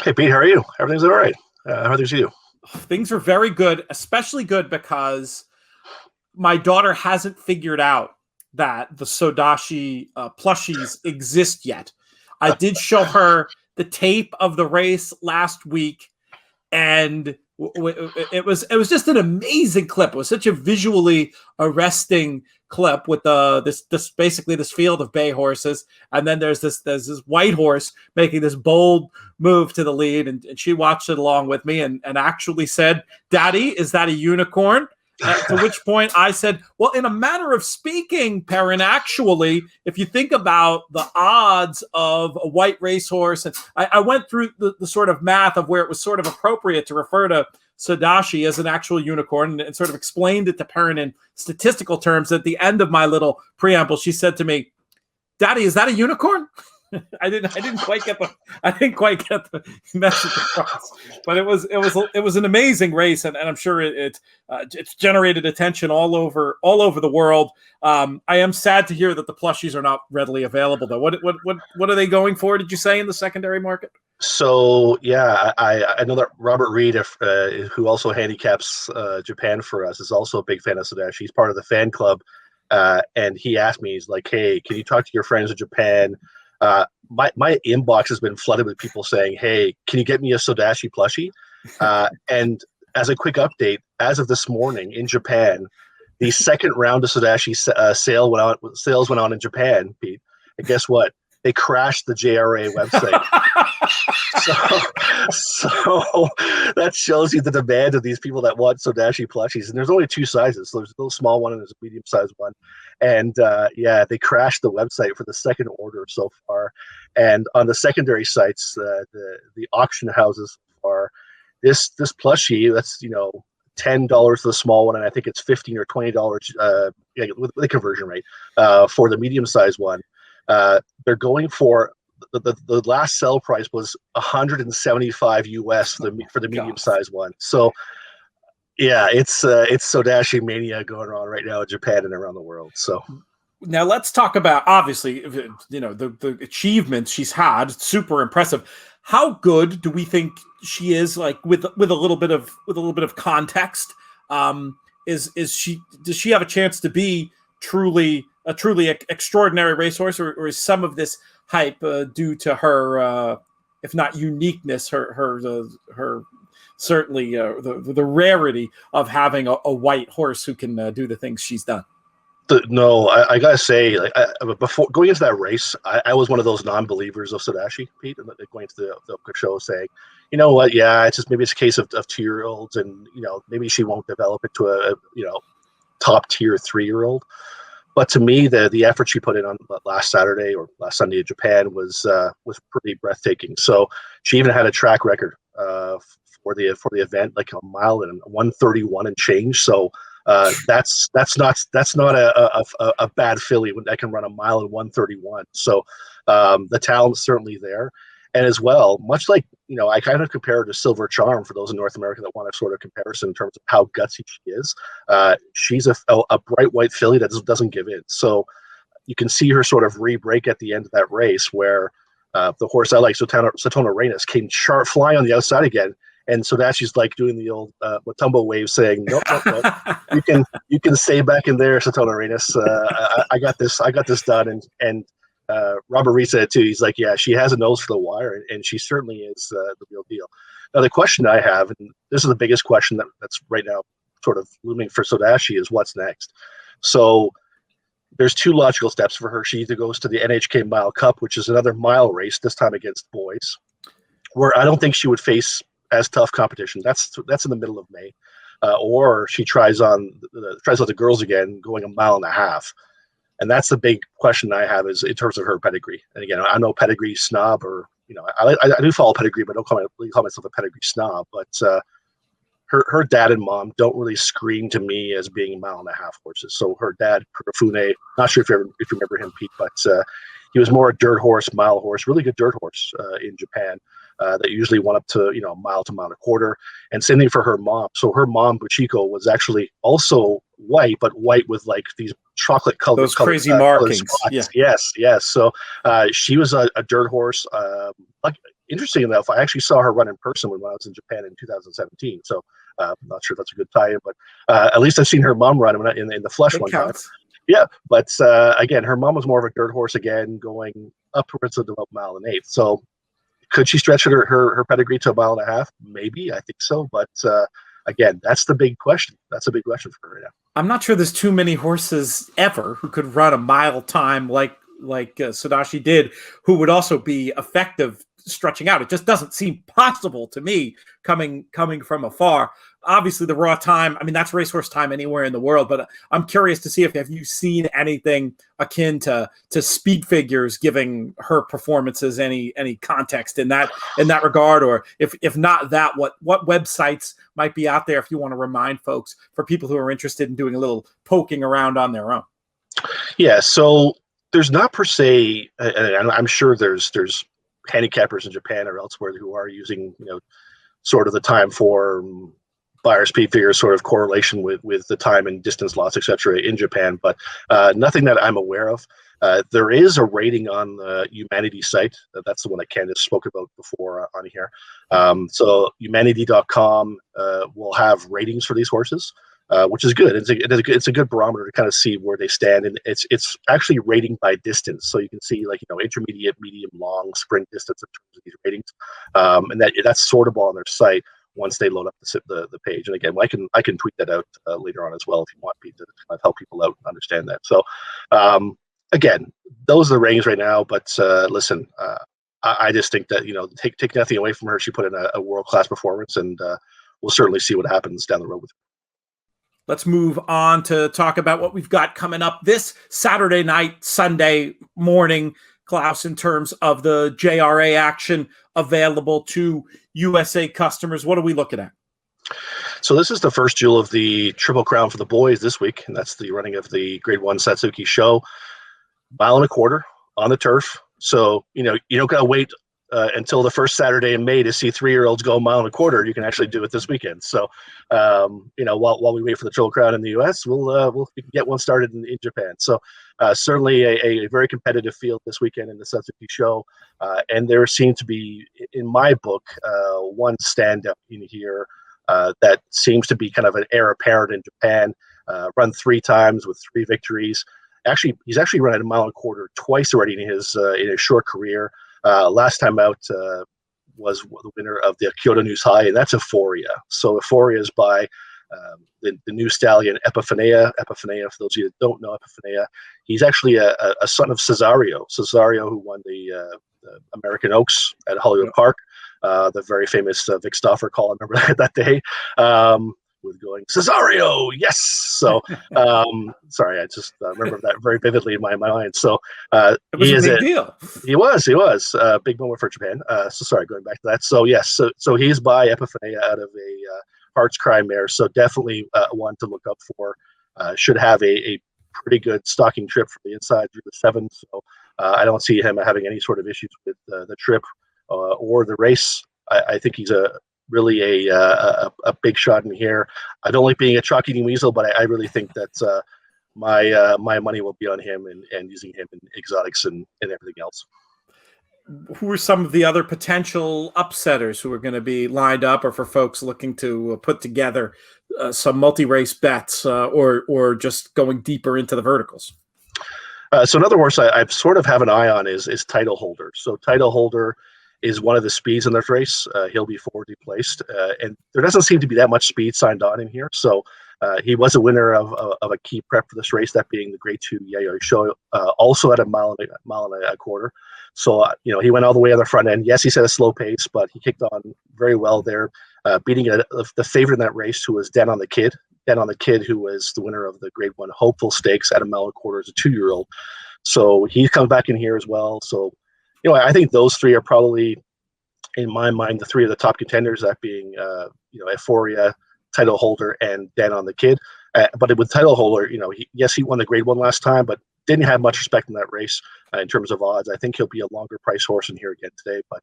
Hey, Pete, how are you? Everything's all right. How are things with you? Things are very good, especially good because my daughter hasn't figured out that the Sodashi plushies exist yet. I did show her the tape of the race last week, and it was just an amazing clip. It was such a visually arresting clip with this basically this field of bay horses, and then there's this white horse making this bold move to the lead, and she watched it along with me and actually said, "Daddy, is that a unicorn?" To which point I said, well, in a manner of speaking, Perrin, actually, if you think about the odds of a white racehorse, and I went through the sort of math of where it was sort of appropriate to refer to Sodashi as an actual unicorn and sort of explained it to Perrin in statistical terms. At the end of my little preamble, she said to me, "Daddy, is that a unicorn?" I didn't quite get the message across, but it was an amazing race, and I'm sure it's generated attention all over the world. I am sad to hear that the plushies are not readily available, though. What are they going for? Did you say in the secondary market? So yeah, I know that Robert Reed, who also handicaps Japan for us, is also a big fan of Sadashi. He's part of the fan club, and he asked me, he's like, "Hey, can you talk to your friends in Japan?" My inbox has been flooded with people saying, "Hey, can you get me a Sodashi plushie?" And as a quick update, as of this morning in Japan, the second round of Sodashi sales went on in Japan, Pete. And guess what? They crashed the JRA website. so that shows you the demand of these people that want Sodashi plushies. And there's only two sizes. So there's a little small one and there's a medium-sized one. And they crashed the website for the second order so far. And on the secondary sites, the auction houses are this plushie that's $10 for the small one, and I think it's $15 or $20 with the conversion rate for the medium-sized one. They're going for the last sell price was $175 US for the medium-sized one. So yeah, it's Sodashi mania going on right now in Japan and around the world. So now let's talk about, obviously, the achievements she's had. Super impressive. How good do we think she is? Like with a little bit of context, does she have a chance to be a truly extraordinary racehorse, or is some of this hype due to her, if not uniqueness, her certainly the rarity of having a white horse who can do the things she's done? No, I gotta say, before going into that race, I was one of those non-believers of Sadashi, Pete, and going into the show saying, you know what, yeah, maybe it's a case of 2-year-olds, and maybe she won't develop into a top tier 3-year-old. But to me, the effort she put in on last Saturday or last Sunday in Japan was pretty breathtaking. So she even had a track record for the event, like a mile and 1:31 and change. So that's not a bad filly when that can run a mile and 1:31. So the talent's certainly there. And as well, much like, I kind of compare her to Silver Charm for those in North America that want a sort of comparison in terms of how gutsy she is. She's a bright white filly that doesn't give in. So you can see her sort of re-break at the end of that race where the horse I like, Satona Reyes, came sharp flying on the outside again. And so that she's like doing the old Matumbo wave saying, nope. You can stay back in there, Satona Reyes. I got this done. And Robert Reed said it too. He's like, yeah, she has a nose for the wire, and she certainly is the real deal. Now, the question I have, and this is the biggest question that's right now sort of looming for Sodashi, is what's next. So there's two logical steps for her. She either goes to the NHK Mile Cup, which is another mile race, this time against boys, where I don't think she would face as tough competition. That's in the middle of May, or she tries on the girls again, going a mile and a half. And that's the big question I have, is in terms of her pedigree. And again, I know pedigree snob, or I do follow pedigree, but I don't call myself a pedigree snob. But her dad and mom don't really scream to me as being mile and a half horses. So her dad, Purafune, not sure if you remember him, Pete, but he was more a dirt horse, mile horse, really good dirt horse in Japan. That usually went up to mile to mile and a quarter, and same thing for her mom. So her mom, Buchiko, was actually also white, but white with like these chocolate colored, those crazy markings. Yes. So she was a dirt horse. Interesting enough, I actually saw her run in person when I was in Japan in 2017. So I'm not sure if that's a good tie-in, but at least I've seen her mom run in the flesh one time. Yeah, but again, her mom was more of a dirt horse again, going upwards of about mile and eighth. So could she stretch her pedigree to a mile and a half? Maybe, I think so. But again, that's the big question. That's a big question for her right now. I'm not sure there's too many horses ever who could run a mile time like Sodashi did, who would also be effective stretching out. It just doesn't seem possible to me coming from afar. Obviously, the raw time, I mean, that's racehorse time anywhere in the world, but I'm curious to see have you seen anything akin to speed figures giving her performances any context in that regard, or if not that, what websites might be out there if you want to remind folks, for people who are interested in doing a little poking around on their own? Yeah, so There's not per se, and I'm sure there's handicappers in Japan or elsewhere who are using, sort of the time for buyer speed figure sort of correlation with the time and distance loss, etc. in Japan, but nothing that I'm aware of. There is a rating on the Humanity site. That's the one that Candace spoke about before on here. So humanity.com will have ratings for these horses, which is good. It's a good barometer to kind of see where they stand, and it's actually rating by distance. So you can see intermediate, medium, long, sprint distance in terms of these ratings, and that's sortable on their site once they load up the page. And again, I can tweet that out later on as well if you want me to kind of help people out and understand that. So again, those are the ratings right now. But listen, I just think that take nothing away from her. She put in a world-class performance, and we'll certainly see what happens down the road with her. Let's move on to talk about what we've got coming up this Saturday night, Sunday morning, Klaus, in terms of the JRA action available to USA customers. What are we looking at? So this is the first jewel of the Triple Crown for the boys this week, and that's the running of the Grade 1 Satsuki Sho, 1.25 miles on the turf. So, you don't got to wait until the first Saturday in May to see 3-year-olds go 1.25 miles. You can actually do it this weekend. So, while we wait for the Triple Crown in the U.S., we'll get one started in Japan. So, certainly a very competitive field this weekend in the Satsuki Sho. And there seemed to be, in my book, one standout in here that seems to be kind of an heir apparent in Japan. Run 3 times with 3 victories. Actually, he's actually run at 1.25 miles twice already in his short career. Last time out was the winner of the Kyoto News High, and that's Euphoria. So Euphoria is by the new stallion Epiphania. Epiphania, for those of you that don't know Epiphania, he's actually a son of Cesario. Cesario, who won the American Oaks at Hollywood Park. The very famous Vic Stauffer call, I remember that day. With going, Cesario, yes! So, sorry, I just remember that very vividly in my mind. So, it was a big deal. He was big moment for Japan. So, sorry, going back to that. So, yes, so he's by Epiphania out of a Hearts Cry mare. So, definitely one to look up for. Should have a pretty good stocking trip from the inside through the 7. So, I don't see him having any sort of issues with the trip or the race. I think he's really a big shot in here. I don't like being a chalk eating weasel, but I really think that my money will be on him and using him in exotics and everything else. Who are some of the other potential upsetters who are going to be lined up, or for folks looking to put together some multi-race bets or just going deeper into the verticals? So another horse I sort of have an eye on is Title Holder. So Title Holder is one of the speeds in this race. He'll be forwardly placed, and there doesn't seem to be that much speed signed on in here. So he was a winner of a key prep for this race, that being the Grade 2 Yayoi Sho, also at 1.25 miles. So, he went all the way on the front end. Yes, he set a slow pace, but he kicked on very well there, beating the favorite in that race, who was Den on the Kid. Den on the Kid, who was the winner of the Grade 1 Hopeful Stakes at 1.25 miles as a 2-year-old. So he comes back in here as well. So, I think those 3 are probably, in my mind, the 3 of the top contenders, that being, Euphoria, Title Holder, and Den on the Kid. But with Title Holder, he won the Grade 1 last time, but didn't have much respect in that race in terms of odds. I think he'll be a longer price horse in here again today. But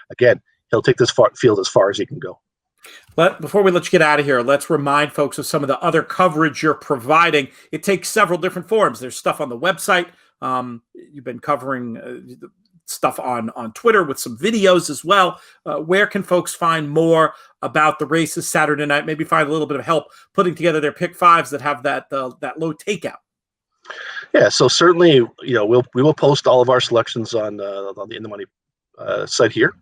again, he'll take this field as far as he can go. Before we let you get out of here, let's remind folks of some of the other coverage you're providing. It takes several different forms. There's stuff on the website. You've been covering stuff on Twitter with some videos as well. Where can folks find more about the races Saturday night? Maybe find a little bit of help putting together their pick 5s that have that low takeout. Yeah, so certainly, we will post all of our selections on the In the Money site here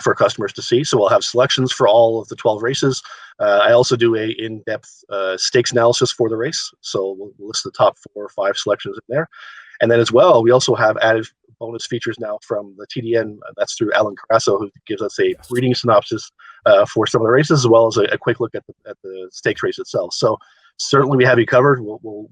for customers to see. So we'll have selections for all of the 12 races. I also do a in-depth stakes analysis for the race. So we'll list the top 4 or 5 selections in there. And then as well, we also have added bonus features now from the TDN. That's through Alan Carasso, who gives us a reading synopsis for some of the races, as well as a quick look at the stakes race itself. So certainly we have you covered. We'll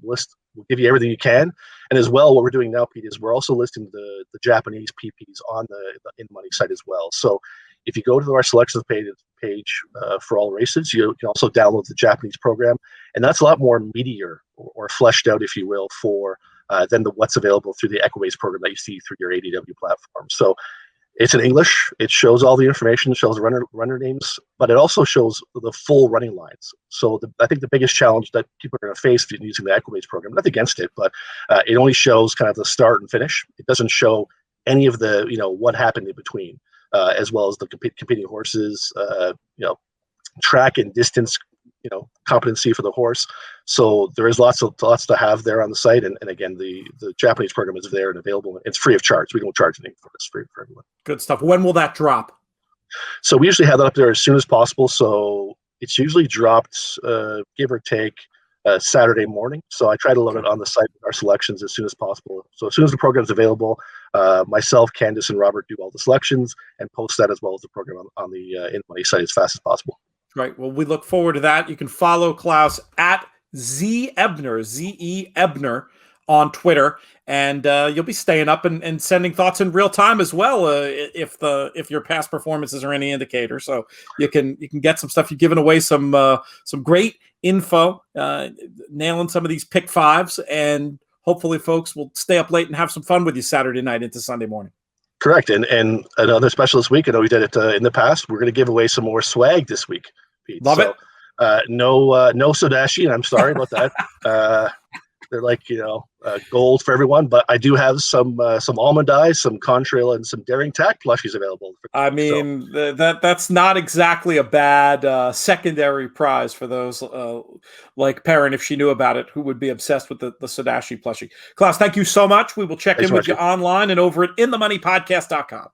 give you everything you can. And as well, what we're doing now, Pete, is we're also listing the Japanese PPs on the In Money site as well. So if you go to our selections page for all races, you can also download the Japanese program. And that's a lot more meatier or fleshed out, if you will, for than what's available through the Equiways program that you see through your ADW platform. So it's in English. It shows all the information, shows runner names, but it also shows the full running lines. So I think the biggest challenge that people are going to face using the Equiways program, not against it, but it only shows kind of the start and finish. It doesn't show any of the, what happened in between, as well as the competing horses, track and distance, competency for the horse. So there is lots to have there on the site. And again, the Japanese program is there and available. It's free of charge. We don't charge anything for this, free for everyone. Good stuff. When will that drop? So we usually have that up there as soon as possible. So it's usually dropped, give or take, Saturday morning. So I try to load it on the site with our selections as soon as possible. So as soon as the program is available, myself, Candace, and Robert do all the selections and post that as well as the program on the In Money site as fast as possible. Right. Well, we look forward to that. You can follow Klaus at Ebner, Z-E Ebner on Twitter, and you'll be staying up and sending thoughts in real time as well. If your past performances are any indicator, so you can get some stuff. You've given away some great info, nailing some of these pick fives, and hopefully folks will stay up late and have some fun with you Saturday night into Sunday morning. Correct. And another special this week, I know we did it in the past, we're going to give away some more swag this week, Pete. Love it. No Sodashi, and I'm sorry about that. They're like, gold for everyone, but I do have some almond eyes, some contrail, and some daring tack plushies available. That's not exactly a bad secondary prize for those like Perrin, if she knew about it, who would be obsessed with the Sodashi plushie. Klaus, thank you so much. We will check in with you online and over at inthemoneypodcast.com.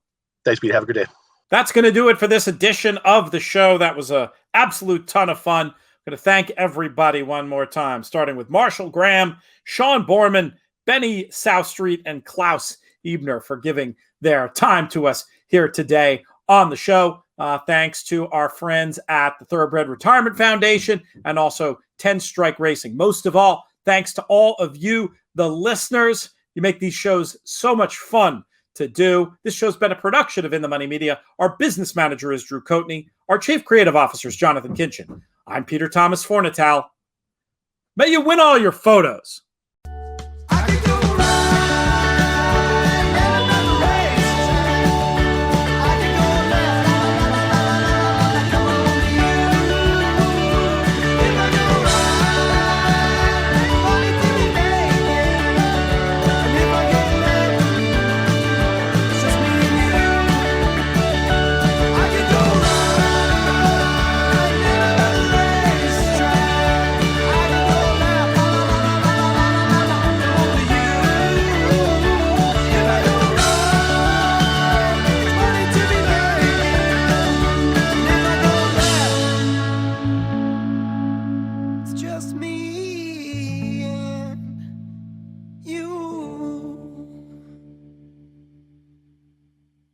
Thanks, Pete. Have a good day. That's going to do it for this edition of the show. That was an absolute ton of fun. I'm going to thank everybody one more time, starting with Marshall Gramm, Sean Boarman, Benny Southstreet, and Klaus Ebner for giving their time to us here today on the show. Thanks to our friends at the Thoroughbred Retirement Foundation and also 10 Strike Racing. Most of all, thanks to all of you, the listeners. You make these shows so much fun to do. This show's been a production of In the Money Media. Our business manager is Drew Coatney. Our chief creative officer is Jonathan Kinchin. I'm Peter Thomas Fornatal. May you win all your photos.